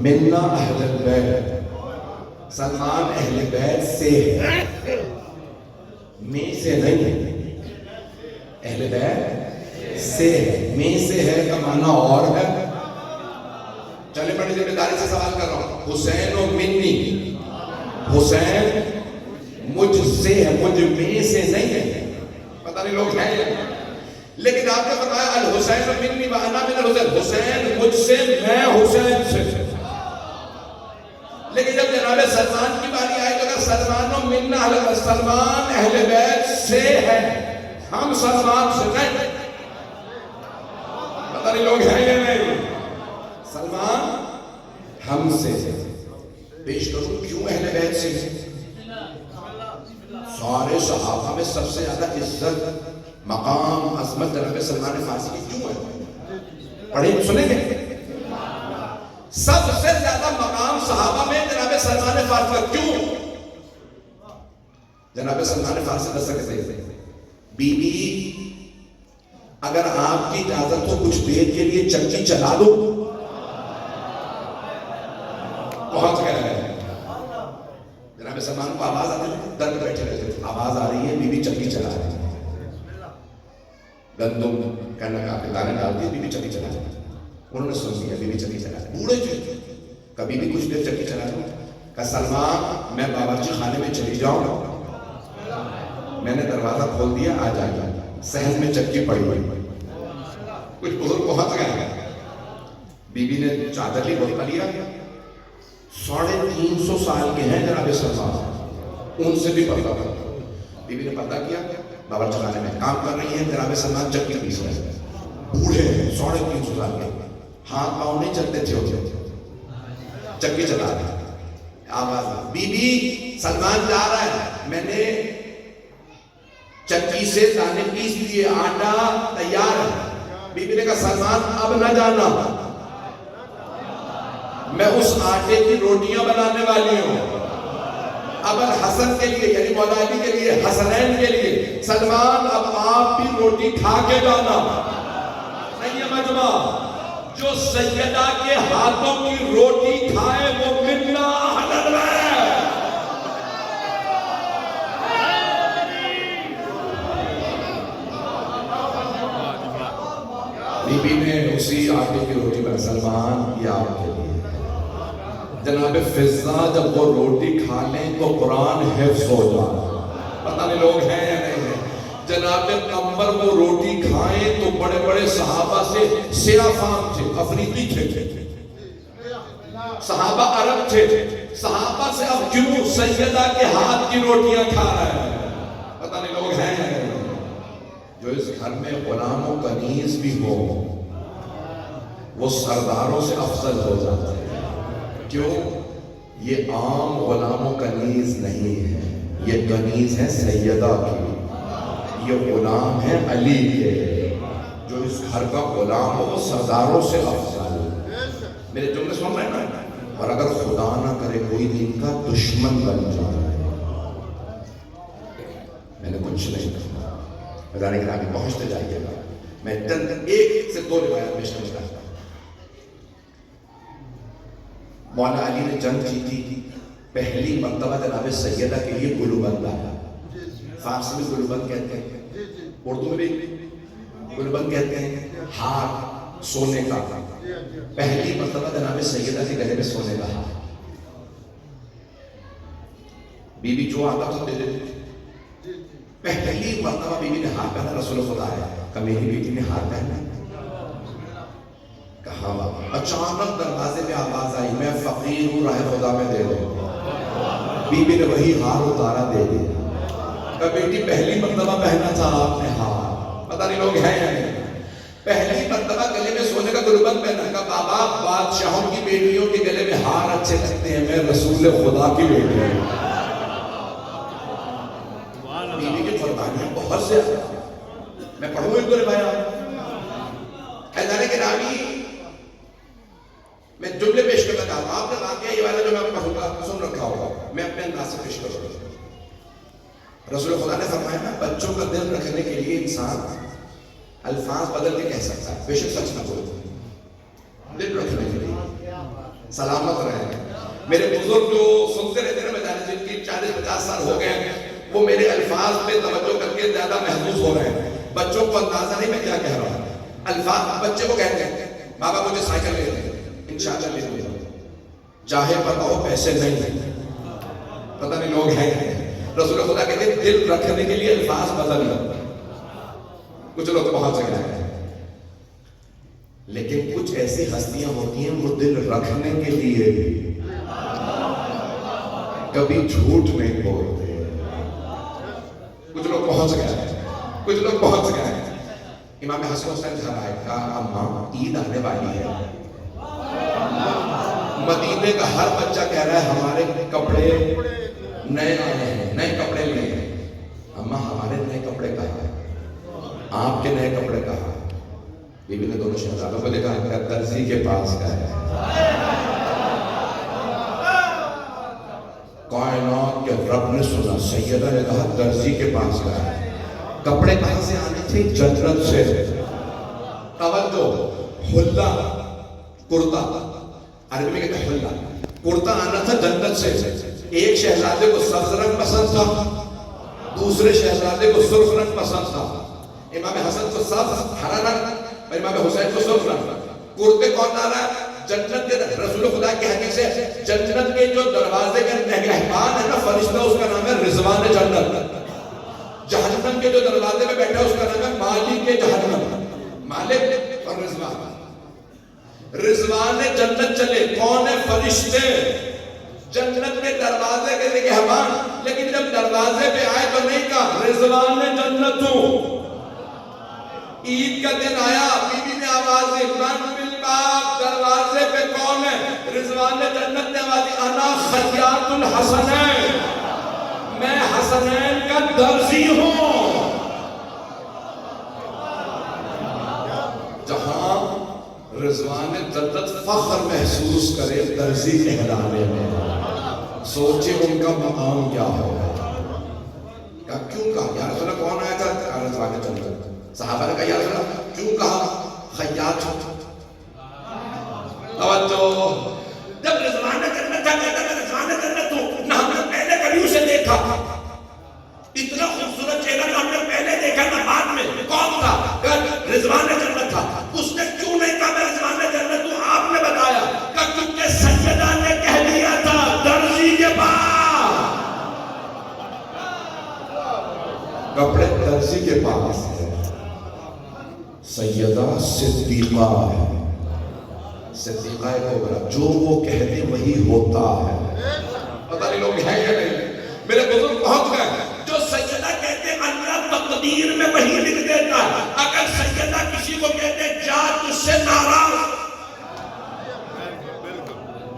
منا اہل البیت. سلمان اہل بیت سے ہے, میں سے نہیں ہے. اہل بیت سے ہے, میں سے ہے کا معنی اور ہے. چلے بڑی ذمہ داری سے سوال کر رہا ہوں. حسین و منی, حسین مجھ سے ہے, مجھ میں سے نہیں ہے. پتہ نہیں لوگ ہیں, لیکن آپ نے بتایا الحسین منی وانا من الحسین, حسین مجھ سے, میں حسین سے. لیکن جب جناب سلمان کی باری آئی تو کہ سلمان و منا, سلمان اہل بیت سے ہے, ہم سلمان سے نہیں. پتہ نہیں لوگ ہیں یا نہیں. سلمان ہم سے. پیش کروں کیوں اہل بیت سے. سارے صحابہ میں سب سے زیادہ عزت, مقام, عظمت جناب سلمان فارسی کی کیوں ہے؟ پڑھیں سنیں گے. سب سے زیادہ مقام صحابہ میں جناب سلمان فارسی کا کیوں؟ جناب سلمان فارسی دس سکتے ہیں بی بی اگر آپ کی اجازت ہو کچھ دیر کے لیے چکی چلا دو. پہنچ گئے. جناب سلمان کو آواز آتی ہے, در پہ بیٹھے رہتے تھے, آواز آ رہی ہے, بی بی چکی چلا رہی ہے. گندم کہنا کا دانے ڈالتی ہے, بی بی چکی چلا رہی ہے. انہوں نے سن لیا, بی بی چکی چلا رہی ہے. بوڑھے تھے, کبھی بھی کچھ دیر چکی چلا رہی ہے. کہ سلمان میں باورچی خانے میں چلی جاؤں گا. میں نے دروازہ کھول دیا، آ جائے، صحن میں چکی پڑی ہوئی، کچھ بزرگ پہنچ گئے، بی بی نے چادر لی، برقع لیا، 350 سال کے ہیں جناب سلمان، ان سے بھی پردہ کرتا۔ بی بی نے پردہ کیا، باورچی خانے میں کام کر رہی ہیں، جناب سلمان چکی پیس رہے ہیں، بوڑھے ہیں 350 سال کے، ہاتھ پاؤں نہیں چلتے تھے ہوتے، چکی چلا رہے، آواز بی بی سلمان جا رہا ہے، میں نے چکی سے دانے پیس دیے، آٹا تیار ہے۔ بی بی نے کہا سلمان اب نہ جانا، میں اس آٹے کی روٹیاں بنانے والی ہوں، اب الحسن کے لیے یعنی مولا علی کے لیے، حسنین کے لیے، سلمان اب آپ بھی روٹی کھا کے جانا۔ نہیں ہے مجمع، جو سیدہ کے ہاتھوں کی روٹی کھائے وہ منا حلال ہے۔ بی بی نے اسی آٹے کی روٹی بنا، سلمان یہ آپ کے لیے۔ جناب فضا جب وہ روٹی کھا لیں تو قرآن حفظ ہو جائے، پتہ نہیں لوگ ہیں یا نہیں ہیں۔ جناب قمر وہ روٹی کھائیں تو بڑے بڑے صحابہ سے سیاہ فام تھے، افریقی تھے، صحابہ عرب تھے، صحابہ سے اب کیوں سیدہ کے ہاتھ کی روٹیاں کھا رہے ہیں، پتہ نہیں لوگ ہیں یا نہیں۔ جو اس گھر میں غلام و کنیز بھی ہو وہ سرداروں سے افضل ہو جاتے ہیں، کیوں؟ یہ عام غلام و کنیز نہیں ہے، یہ کنیز ہے سیدہ کی، یہ غلام ہے علی کے، جو اس گھر کا غلام ہو وہ سرداروں سے افضل۔ میرے جملے سن رہے ہیں نا؟ اور اگر خدا نہ کرے کوئی دین کا دشمن بن جائے، میں نے کچھ نہیں کہا، میدان گرامی پہنچتے جائیے گا، میں چند ایک سے دو روایات پیش کرتا ہوں۔ مولا علی نے جنگ جیتی، پہلی مرتبہ جناب سیدہ کے لیے گلوبند آیا، فارسی میں گلوبند کہتے ہیں، اردو میں بھی گلوبند کہتے ہیں، ہار سونے کا، پہلی مرتبہ جناب سیدہ کے گلے میں سونے کا ہار، بی بی جو آتا تھا دے دیتی تھی۔ پہلی مرتبہ بی بی نے ہار پہنا، رسول خدا ہے، کہ میری بیٹی نے ہار پہنا، کہا بابا، اچانک دروازے میں آواز آئی، میں فقیر ہوں، راہ خدا میں دے دو۔ بی بی نے وہی ہار اتارا، دے دیا، کہ بیٹی پہلی مرتبہ پہنا تھا آپ نے ہار، پتہ نہیں لوگ ہیں یا نہیں۔ پہلی مرتبہ گلے میں سونے کا گلوبند پہنا، کہ بابا بادشاہوں کی بیٹیوں کے گلے میں ہار اچھے لگتے ہیں، میں رسول خدا کی بیٹی ہوں۔ بی بی کی قربانیاں بہت زیادہ، میں پڑھوں ایک دو روایات۔ حیدر گرامی میں جملے پیش کرنا چاہتا ہوں، آپ نے واقعہ یہ والا جو میں پڑھوں گا سن رکھا ہوگا، میں اپنے انداز سے پیش کروں گا۔ رسول خدا نے فرمایا نا، بچوں کا دل رکھنے کے لیے انسان الفاظ بدل کے کہہ سکتا ہے، بے شک سچ نہ بولے، دل رکھنے کے لیے سلامت رہے۔ میرے بزرگ جو سنتے رہتے ہیں نا، میں جانے جن کی 40-50 سال ہو گئے ہیں، وہ میرے الفاظ پہ توجہ کر کے زیادہ محفوظ ہو رہے ہیں۔ بچوں کو اندازہ نہیں میں کیا کہہ رہا ہوں، الفاظ بچے کو کہتے ہیں، بابا مجھے سائیکل لے دیں، انشاءاللہ لے دوں، چاہے بتاؤ پیسے نہیں، پتہ نہیں لوگ ہیں۔ رسول خدا کہتے ہیں دل رکھنے کے لیے الفاظ بدل لو، کچھ لوگ پہنچ گئے ہیں، لیکن کچھ ایسی ہستیاں ہوتی ہیں وہ دل رکھنے کے لیے بھی کبھی جھوٹ نہیں بولتے، کچھ لوگ پہنچ گئے ہیں، کچھ لوگ پہنچ گئے ہیں۔ امام حسن حسین گھر آئے، کہا اماں عید آنے والی ہے، مدینے کا ہر بچہ کہہ رہا ہے ہمارے کپڑے نئے آئے ہیں، نئے کپڑے لیے ہیں۔ اماں ہمارے نئے کپڑے کہاں ہیں، آپ کے نئے کپڑے کہاں ہیں؟ بی بی نے دونوں شہزادوں کو دیکھا، درزی کے پاس گئے، کائنات کے رب نے سنا، سیدہ نے کہا درزی کے پاس گئے، کپڑے کہاں سے آنے تھے؟ جنت سے۔ توجہ، حلہ کرتا، عربی میں کہتے ہیں حلہ، کرتا آنا تھا جنت سے۔ ایک شہزادے کو سبز رنگ پسند تھا، دوسرے شہزادے کو سرخ رنگ پسند تھا۔ امام حسن کو سبز ہرا رنگ اور امام حسین کو سرخ رنگ۔ کرتے کون لا رہا ہے؟ جنت کے رسول خدا کی حدیث ہے، جنت کے جو دروازے کا نگہبان ہے نا فرشتہ، اس کا نام ہے رضوان جنت۔ جہنم کے جو دروازے میں بیٹھا اس کا نام ہے مالک جہنم، مالک اور رضوان۔ رضوان جنت چلے، کون ہے؟ فرشتے، جنت میں دروازے کے نگہبان، لیکن جب دروازے پہ آئے تو نہیں کہا رضوان جنت ہوں۔ عید کا دن آیا، بی بی نے آواز دی، من بالباب، دروازے پہ کون ہے؟ رضوان جنت نے آواز دی، انا خیاط الحسنین، میں حسنین کا درزی ہوں۔ جہاں رضوان جنت فخر محسوس کرے درزی کہلانے میں، سوچے ان کا مقام کیا ہوگا۔ کہا کیوں کہا یا رسول اللہ کون آیا تھا؟ کہا رضوان جنت۔ صحابہ نے کہا یا رسول اللہ کیوں کہا خیاط؟ توجہ، جب رضوان جنت تھا کہتا میں رضوان جنت ہوں، نہ ہم نے پہلے کبھی اسے دیکھا، اتنا خوبصورت چہرہ نہ ہم نے پہلے دیکھا نہ بعد میں۔ کون تھا؟ رضوان جنت تھا۔ اس نے کیوں نہیں کہا میں رضوان جنت ہوں؟ آپ نے بتایا کہ کیونکہ سیدہ نے کہہ دیا تھا درزی کے پاس، کپڑے درزی کے پاس ہے۔ سیدہ صدیقہ ہے، صدیقہ کبریٰ، جو وہ کہتے وہی ہوتا ہے۔ پتہ نہیں لوگ ہیں یا نہیں، میرے بزرگ پہنچ گئے۔ جو سیدہ کہتے اللہ تقدیر میں وہی لکھ دیتا ہے۔ اگر سیدہ کسی کو کہتے جا تجھ سے ناراض،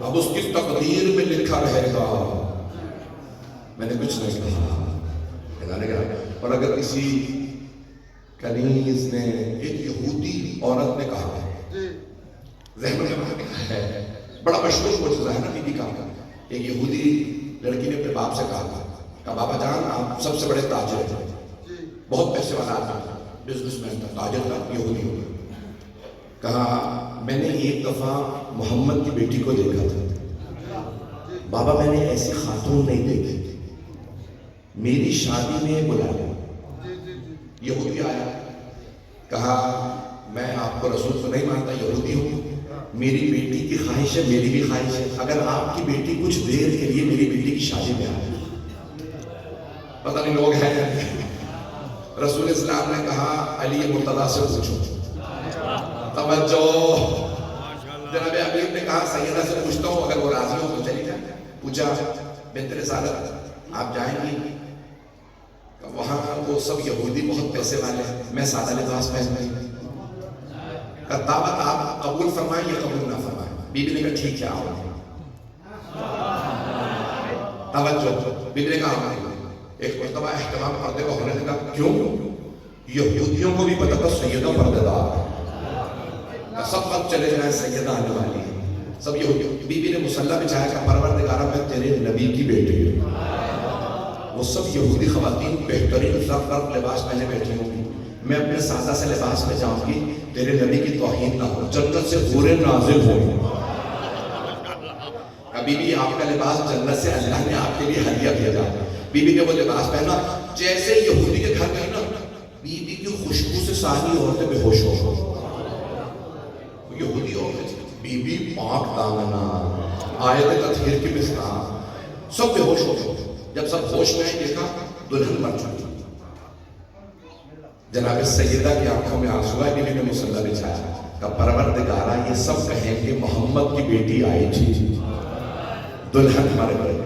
اب اس کی تقدیر میں لکھا رہے گا۔ میں نے کچھ نہیں کہا، اور اگر کسی کنیز نے، ایک یہودی عورت نے کہا ذہن میں ہے، بڑا مشہور معجزہ ہے نا بی بی کا، ایک یہودی لڑکی نے اپنے باپ سے کہا کہ بابا جان آپ سب سے بڑے تاجر ہیں، بہت پیسے والا آدمی، بزنس مین تھا، تاجر تھا، یہودی ہو گیا۔ کہا میں نے ایک دفعہ محمد کی بیٹی کو دیکھا تھا، بابا میں نے ایسی خاتون نہیں دیکھی، میری شادی میں بلایا۔ یہودی آیا، کہا میں آپ کو رسول تو نہیں مانتا، یہودی ہوں، میری بیٹی کی خواہش ہے، میری بھی خواہش ہے، اگر آپ کی بیٹی کچھ دیر کے لیے میری بیٹی کی شادی میں آئے۔ پتہ نہیں لوگ ہیں یا نہیں۔ رسول اسلام نے کہا علی مرتضیٰ سے پوچھو۔ توجہ، جناب امیر نے کہا سیدہ سے پوچھتا ہوں، اگر وہ راضی ہو تو چلی جائے۔ پوچھا بنت رسالت آپ جائیں گی؟ وہاں وہ سب یہودی بہت پیسے والے ہیں، میں سادہ لباس پہن رہی ہوں، دعوت آپ قبول فرمائیں یا قبول نہ فرمائیں؟ بی بی نے کہا ٹھیک ہے آؤ۔ توجہ، بی بی نے کہا ایک مرتبہ اہتمام پردے کو ہونے لگا، کیوں؟ یہودیوں کو بھی پتہ تھا سیدہ پردے دار ہے، سب وقت چلے جائیں سیدہ آنے والی ہے، سب یہودی۔ بی بی نے مصلی بچھایا کہ پروردگارہ میں تیرے نبی کی بیٹی ہوں۔ وہ سب یہودی خواتین بہترین زرق لباس پہنے بیٹھی ہوں گی، میں اپنے سادہ سے لباس میں جاؤں گی، تیرے نبی کی توہین نہ ہو، جنت سے حوریں نازل ہوں۔ کبھی بھی آپ کا لباس جنت سے اللہ نے آپ کے لیے ہدیہ بھیجا۔ بی بی نے وہ لباس پہنا، جیسے یہودی کے گھر گئی نا، بی بی کی خوشبو سے ساری عورتیں بے ہوش ہو۔ یہودی عورتیں، بی بی پاک دامنہ، آیت تطہیر کی مصداق، سب بے ہوش ہو گئے۔ جب سب ہوش میں آئے دیکھا دلہن مر چکی۔ جناب سیدہ کی آنکھوں میں آنسو آئے، بی بی نے مصلی بچھایا کہ پروردگارہ یہ سب کہیں کہ محمد کی بیٹی آئی تھی، دلہن مر گئی،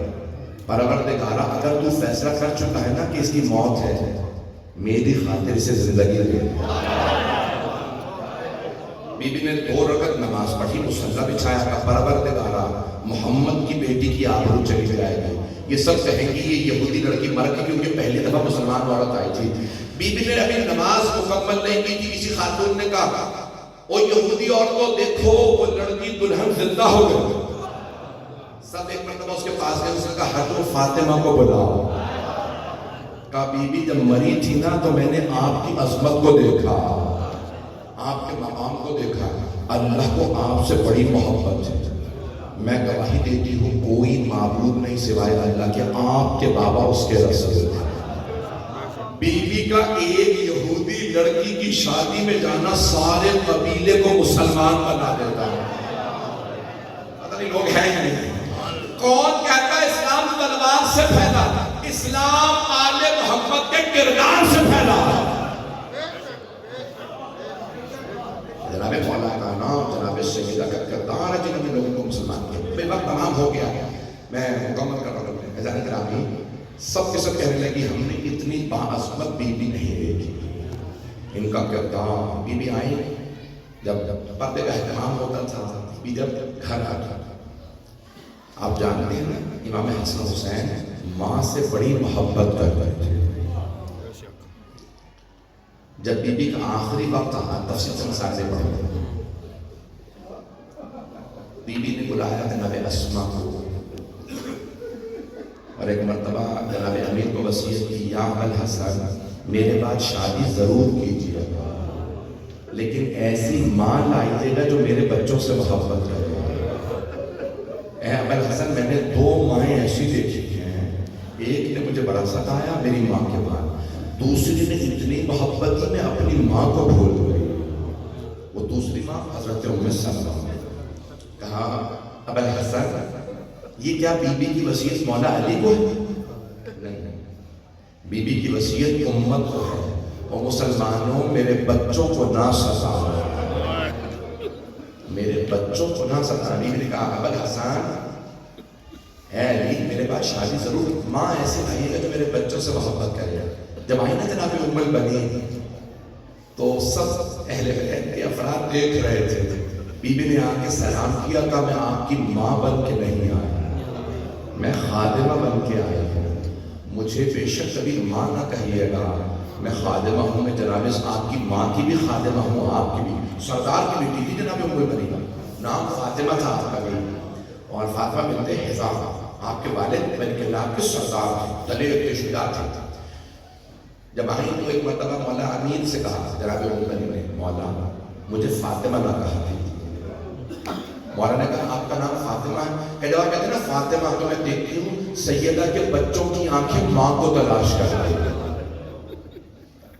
پروردگارہ اگر تو فیصلہ کر چکا ہے نا کہ اس کی موت ہے، میری خاطر سے زندگی دے۔ بی بی نے 2 رکعت نماز پڑھی، مصلی بچھایا کہ پروردگارہ محمد کی بیٹی کی آبرو چلی جائے گی، یہ سب کہیں گی یہ یہودی لڑکی مر گئی کیونکہ پہلی دفعہ مسلمان عورت آئی تھی۔ بی بی نے ابھی نماز مکمل نہیں کی تھی، کسی خاتون نے کہا او یہودی عورتوں دیکھو وہ لڑکی دلہن زندہ ہو گئی۔ سب ایک مرتبہ اس کے پاس گئے، اس نے کہا حضرت فاطمہ کو بلاؤ۔ کہا بی بی جب مری تھی نا تو میں نے آپ کی عظمت کو دیکھا، آپ کے مقام کو دیکھا، اللہ کو آپ سے بڑی محبت ہے، میں گواہی دیتی ہوں کوئی معبود نہیں سوائے اللہ کے، آپ کے بابا اس کے رسول ہیں۔ بی بی کا ایک یہودی لڑکی کی شادی میں جانا سارے قبیلے کو مسلمان بنا دیتا ہے۔ پتہ نہیں لوگ ہیں یا نہیں۔ کون کہتا ہے اسلام تلوار سے پھیلا؟ اسلام آل محمد کے کردار سے پھیلا ہے. جناب مولا کا نام، جناب سیدہ کا کردار ہے جنہوں نے لوگوں کو مسلمان کیا. بے وقت تمام ہو گیا، میں مکمل کر رہا ہوں. اذان گرامی، سب کے سب کہنے لگی ہم نے اتنی باعظمت بی بی نہیں دیکھی. ان کا کردار، بی بی آئی جب پردے کا اہتمام ہوتا تھا، بی جب گھر آتا تھا. آپ جانتے ہیں نا امام حسن حسین ماں سے بڑی محبت کرتے تھے. جب بی بی کا آخری وقت آیا، تفصیل سے مسائل پڑھتے، بی بی نے بلایا جناب اسما کو، اور ایک مرتبہ جناب امیر کو وصیت کی، یا الحسن میرے بعد شادی ضرور کیجیے لیکن ایسی ماں لائیے گا جو میرے بچوں سے محبت کرے. اے ابو الحسن میں نے 2 مائیں ایسی دیکھی ہیں، ایک نے مجھے بڑا ستایا میری ماں کے بعد، دوسری نے اتنی محبت کی میں اپنی ماں کو بھول گئی. وہ دوسری ماں حضرت ام سلمہ. کہا ابو الحسن یہ کیا بی بی کی وصیت مولا علی کو ہے؟ نہیں، بی بی کی وصیت امت کو ہے. اور مسلمانوں میرے بچوں کو نہ ستاؤ، میرے بچوں کو نہ ستاؤ. بی بی نے کہا ابو الحسن اے علی میرے بعد شادی ضرور، ماں ایسے کہیے گا جو میرے بچوں سے محبت کرے. جب آئی نا جناب ام البنین تو سب اہل بیت کے افراد دیکھ رہے تھے. بی بی نے آ کے سلام کیا، کہا میں آپ کی ماں بن کے نہیں آئی، میں خادمہ بن کے آئی ہوں. مجھے بے شک کبھی ماں نہ کہیے گا، میں خادمہ ہوں، میں جناب آپ کی ماں کی بھی خادمہ ہوں، آپ کی بھی. سردار کی بیٹی تھی جناب ام البنین، نام فاطمہ تھا آپ کا بھی، اور فاطمہ بنت حزام آپ کے والد بن کے آپ کے سردار تھے، دلیر کے شجاع تھے. جب آئی تو ایک مرتبہ مولا امین سے کہا جناب ام البنین نے، مولا مجھے فاطمہ نہ کہا تھی. مولا نے کہا آپ کا نام فاطمہ ہے؟ کہ جب آپ کہتے ہیں نا فاطمہ تو میں دیکھتی ہوں سیدہ کے بچوں کی آنکھیں ماں کو تلاش کر رہی ہیں.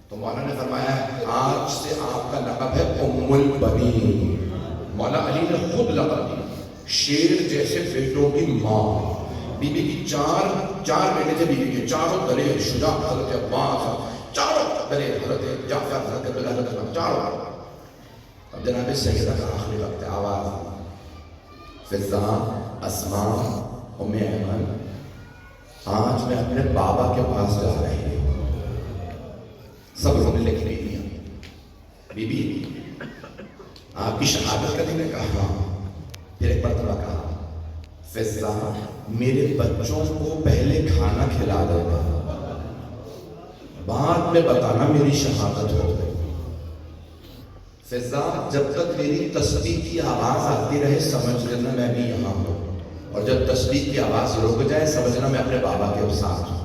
تو مولا نے فرمایا آج سے آپ کا لقب ہے ام البنین. مولا علی نے خود لقب دیا، شیر جیسے بیٹوں کی ماں. بی بی کی چار بیٹے تھے، بی بی کے چاروں دلیر شجاع، حضرت عباس چاروں دلیر، حضرت جعفر، حضرت عبداللہ، حضرت چاروں. اب جناب سیدہ کا آخری وقت ہے، آواز فضا، اسما، ام ایمن آج میں اپنے بابا کے پاس جا رہی ہوں. سب رونے لگی. بی بی آپ کی شہادت کا دن ہے؟ کہا. پھر ایک مرتبہ کہا فضا میرے بچوں کو پہلے کھانا کھلا دینا، بعد میں بتانا میری شہادت ہو گئی. فضا جب تک میری تسبیح کی آواز آتی رہے سمجھ لینا میں بھی یہاں ہوں، اور جب تسبیح کی آواز رک جائے سمجھنا میں اپنے بابا کے ساتھ ہوں.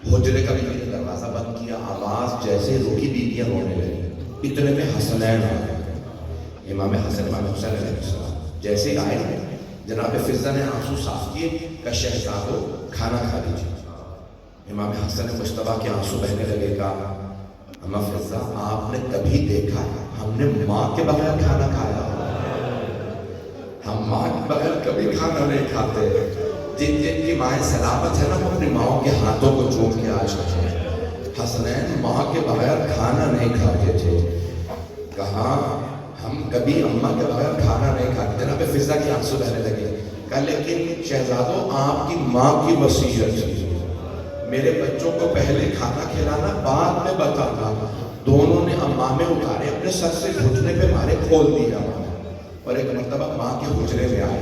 حجرے کا بھی دروازہ بند کیا، آواز جیسے رکی بیویاں رونے لگی. اتنے میں حسنین آ گئے، امام حسن امام حسین علیہ السلام. جیسے آئے جناب فضا نے آنسو صاف کیے کہ شہزادو کھانا کھا لیجیے. امام حسن مجتبیٰ کے آنسو بہنے لگے گا اماں فضا آپ نے کبھی دیکھا ہم نے ماں کے بغیر کھانا کھایا؟ ہم ماں کے بغیر کبھی کھانا نہیں کھاتے. جن جن کی مائیں سلامت ہے نا وہ اپنی ماں کے ہاتھوں کو چوم کے آج رکھے. حسنین ماں کے بغیر کھانا نہیں کھاتے تھے. کہا ہم کبھی اماں کے بغیر کھانا نہیں کھاتے. جناب فضا کے آنسو بہنے لگے. کہا لیکن شہزادو آپ کی ماں کی وصیت تھی میرے بچوں کو پہلے کھانا کھلانا بعد میں بتانا. دونوں نے امامے اتارے اپنے سر سے گھٹنے پہ مارے، کھول دیا. اور ایک مرتبہ ماں کے حجرے میں آئے.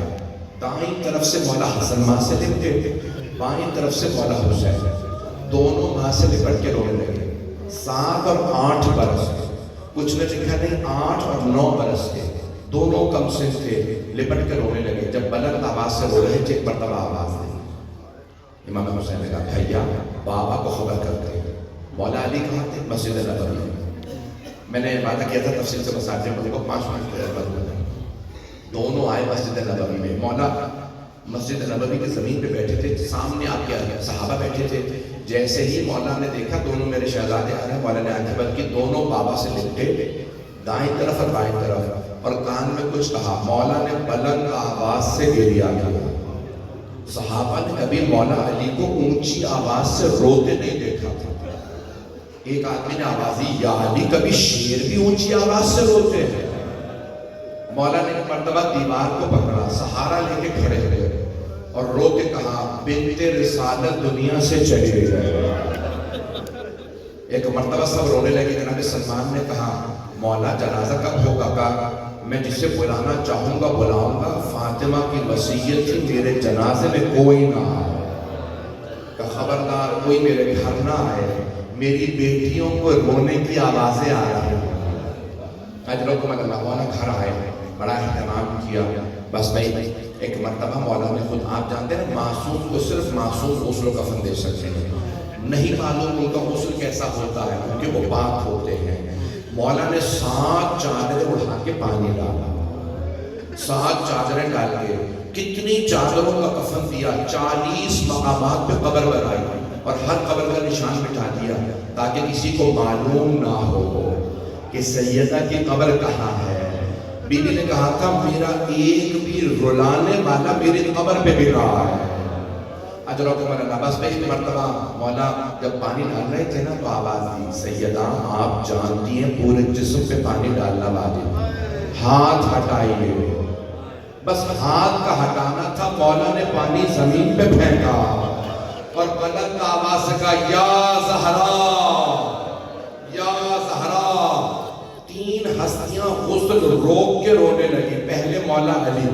دائیں طرف سے مولا حسن ماں سے لپٹے، بائیں طرف سے مولا حسین. دونوں ماں سے لپٹ کے رونے لگے. 7 اور 8 برس کے، کچھ نے لکھا نہیں 8 اور 9 برس کے، دونوں کم سن تھے، لپٹ کے رونے لگے. جب بلند آواز سے رو رہے تھے ایک مرتبہ آواز دی. امام حسین نے کہا بھیا بابا کو خبر کرتے ہیں. مولا علی کہاں تھے؟ مسجد نبوی میں. میں نے وعدہ کیا تھا تفصیل سے مساجد میں کو 5 منٹ. دونوں آئے مسجد نبوی میں. مولا مسجد نبوی کی زمین پہ بیٹھے تھے، سامنے آپ کے صحابہ بیٹھے تھے. جیسے ہی مولا نے دیکھا دونوں میرے شہزادے آ رہے ہیں، مولا نے آنکھیں بند کی، دونوں بابا سے لپٹے دائیں طرف اور بائیں طرف، اور کان میں کچھ کہا. مولا نے بلند آواز سے گریہ کیا. صحابہ نے کبھی مولا علی کو اونچی آواز سے روتے نہیں دیکھا تھا. ایک آدمی نے آواز دی یا علی کبھی شیر بھی اونچی آواز سے روتے ہیں. مولا نے ایک مرتبہ دیوار کو پکڑا, سہارا لے کے کھڑے ہوئے اور رو کے کہا بنت رسالت دنیا سے چلی گئی. ایک مرتبہ سب رونے لگے. جناب سلمان نے کہا مولا جنازہ کب ہوگا؟ کہا میں جسے بلانا چاہوں گا بلاؤں گا, فاطمہ کی وصیت تھی میرے جنازے میں کوئی نہ آئے. کہ خبردار کوئی میرے گھر نہ آئے, میری بیٹیوں کو رونے کی آوازیں آ رہی ہیں. اجرکم اللہ. مولا گھر آئے, بڑا اہتمام کیا. بس بھائی ایک مرتبہ مولا نے خود, آپ جانتے ہیں معصوم کو صرف معصوم غسل و کفن دے سکتے ہیں, نہیں معلوم ان کا غسل کیسا ہوتا ہے کیونکہ وہ پاک ہوتے ہیں. مولا نے 7 چادریں اڑا کے پانی ڈالا, 7 چادریں ڈال کے کتنی چادروں کا کفن دیا, 40 مقامات پہ قبر بنائی اور ہر قبر کا نشان مٹا دیا تاکہ کسی کو معلوم نہ ہو کہ سیدہ کی قبر کہاں ہے. بی بی نے کہا تھا میرا ایک بھی رلانے والا میری قبر پہ بھی رہا ہے. اجرکم اللہ. بس میں ایک مرتبہ مولا جب پانی ڈال رہے تھے نا تو آواز دی سیدہ آپ جانتی ہیں پورے جسم پہ پانی ڈالنا واجب, ہاتھ ہٹائیے. بس ہاتھ کا ہٹانا تھا, مولا نے پانی زمین پہ پھینکا اور بلند آواز سے کہا یا زہرا یا زہرا. 3 ہستیاں غسل روک کے رونے لگی. پہلے مولا علی.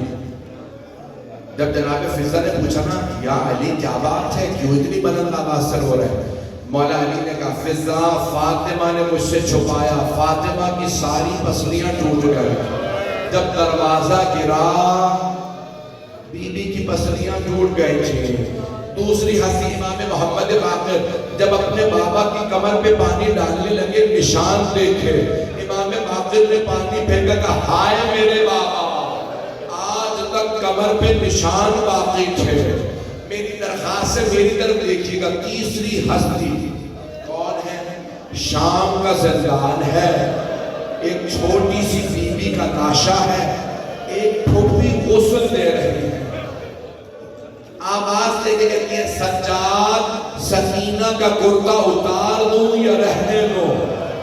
جب جناب فضہ نے پوچھا نا یا علی کیا بات ہے, کیوں اتنی بلند آواز سے رو رہے ہیں؟ مولا علی نے کہا فضہ فاطمہ نے مجھ سے چھپایا, فاطمہ کی ساری پسلیاں ٹوٹ گئی. جب دروازہ گرا بی بی کی پسلیاں ٹوٹ گئی تھی. دوسری ہستی امام محمد باقر جب اپنے بابا کی کمر پہ پانی ڈالنے لگے نشان دیکھے, امام باقر نے پانی پھینکا, کہا ہائے میرے بابا آج تک کمر پہ نشان باقی تھے, میری درخواست سے میری طرف دیکھیے گا. تیسری ہستی کون ہے؟ شام کا زندان ہے, ایک چھوٹی سی بی بی کا لاشا ہے, ایک پھوپھی غسل دے رہی ہے. آواز دے کے کہتی ہے سجاد سکینہ کا کرتا اتار دوں یا رہنے دو؟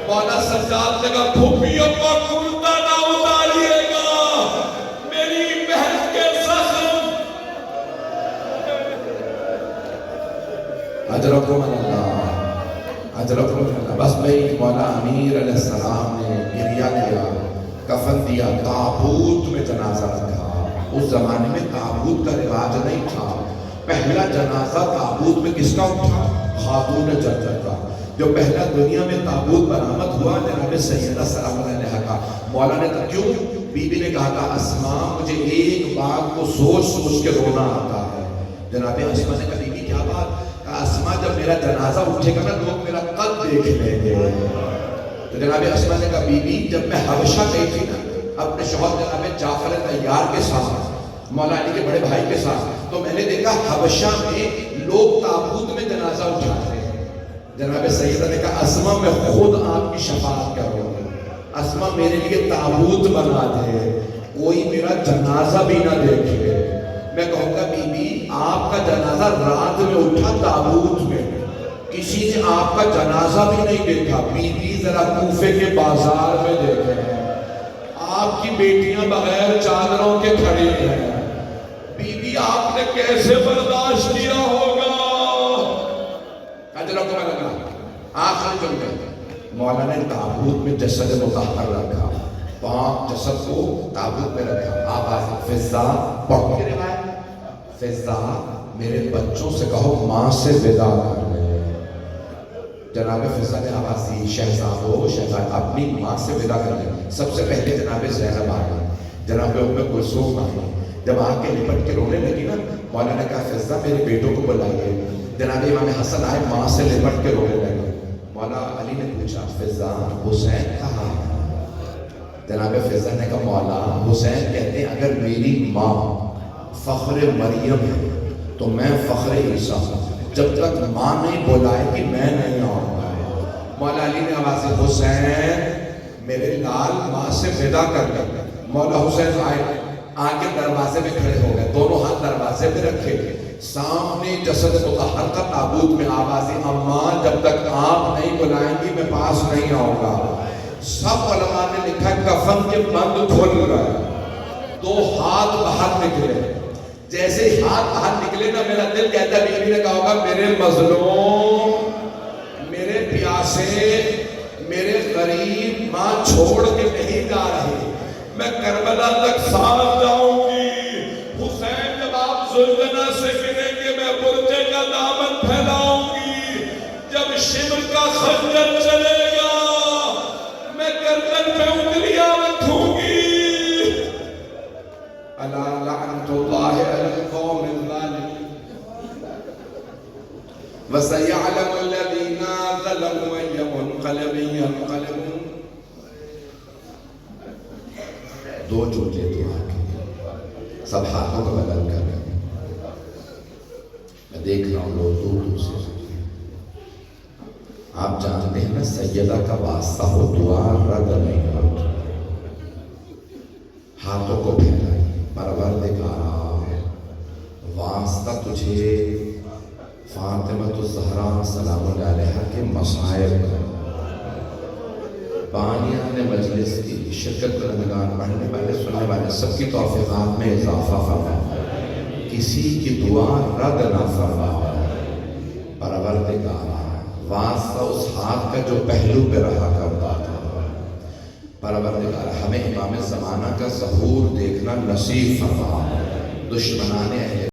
مولا سجاد نے کہا پھوپھیوں کا کرتا نہ اتاریے گا, میری بہن کے زخم. اجرکم اللہ, اجرکم اللہ. بس بھائی مولا امیر علیہ السلام نے گریا کیا, کفن دیا, تابوت میں جنازہ رکھا. اس زمانے میں تابوت کا رواج نہیں تھا. پہلا جنازہ تابوت میں کس کا اٹھا؟ خاتون جنت کا. جو پہلا دنیا میں تابوت برآمد ہوا جناب سیدہ سلام علیہ کا. مولا نے کہا کیوں؟ بی بی نے کہا تھا اسماء مجھے ایک بات کو سوچ سوچ کے رونا آتا ہے. جناب اسماء نے کہا بی بی کیا بات؟ کہا اسماء جب میرا جنازہ اٹھے گا نا لوگ میرا قد دیکھ لیں گے. تو جناب اسماء نے کہا بی بی جب میں حبشہ گئی تھی نا اپنے شوہر جناب جعفر طیار کے ساتھ, مولا علی کے بڑے بھائی کے ساتھ, تو میں نے دیکھا حبشہ میں لوگ تابوت میں جنازہ اٹھاتے ہیں. جناب سیدہ نے کہا اسماء میں خود آپ کی شفاعت کروں گی, اسماء میرے لیے تابوت بنا دے, کوئی میرا جنازہ بھی نہ دیکھے. میں کہوں گا بی بی آپ کا جنازہ رات میں اٹھا تابوت میں, کسی نے آپ کا جنازہ بھی نہیں دیکھا. بی بی ذرا کوفے کے بازار میں دیکھیں, آپ کی بیٹیاں بغیر چادروں کے کھڑی ہیں. بی بی آپ نے کیسے برداشت کیا ہوگا؟ اجرکم اللہ. آخر جملے مولا نے تابوت میں جسد مطہر رکھا, پاک جسد کو تابوت میں رکھا. آواز فضہ پڑھ کے روایت, فضہ میرے بچوں سے کہو ماں سے ودا کر لے. جناب فضہ نے آواز دی شہزادو شہزاد اپنی ماں سے ودا کر لے. سب سے پہلے جناب زینب آئی, جناب ام کلثوم آئی. جب آ کے لپٹ کے رونے لگی نا مولا نے کہا فضہ میرے بیٹوں کو بلائیے. جناب امام حسن آئے, ماں سے لپٹ کے رونے لگے. مولا علی نے پوچھا فضہ حسین کہاں ہے؟ جناب فضہ نے کہا مولا حسین کہتے ہیں اگر میری ماں فخر مریم ہے تو میں فخر عیسیٰ ہوں, جب تک ماں نہیں بلائے کہ میں نہیں آؤں گا. مولا علی نے آواز دی حسین میرے لال ماں سے ودا کر لے. مولا حسین آئے, آگے دروازے میں کھڑے ہو گئے, دونوں ہاتھ دروازے پہ رکھے. سامنے جسد مطہر کا تابوت میں آوازیں اماں جب تک آپ نہیں بلائیں گی میں پاس نہیں آؤں گا. سب علماء نے لکھا ہے کفن کے بند کھل گئے, 2 ہاتھ باہر نکلے. جیسے ہی ہاتھ باہر نکلے نا میرا دل کہتا ہے بیوی نے کہا ہوگا میرے مظلوم, میرے پیاسے, میرے غریب ماں چھوڑ کے نہیں جا رہی, میں کربلا تک ساتھ جاؤں گی. حسین جب آپ زلزلہ سے گریں گے میں برجے کا دامن پھیلاؤں گی. جب شمر کا خنجر چلے گا میں گردن پہ انگلیاں رکھوں گی. الا لعنت اللہ علی القوم الظالمین وسيعلم الذين ظلموا أي منقلب ينقلبون. 2 جملے دعا کے سب ہاتھوں کا بدل کر رہے ہیں. میں دیکھ رہا ہوں لوگ دور دور سے. آپ جانتے ہیں نا سیدہ کا واسطہ ہو دعا رد نہیں ہوتی. ہاتھوں کو پھیلائیں. پروردگارا واسطہ تجھے فاطمہ الزہرا سلام اللہ علیہا کے مصائب بانیان مجلس کی شرکت کنندگان پڑھنے والے سننے والے سب کی توفیقات میں اضافہ فرما. کسی کی دعا رد نہ فرما. پروردگارا واسطہ اس ہاتھ کا جو پہلو پہ رہا کرتا تھا. پروردگارا ہمیں امام زمانہ کا ظہور دیکھنا نصیب فرما. دشمنان اہل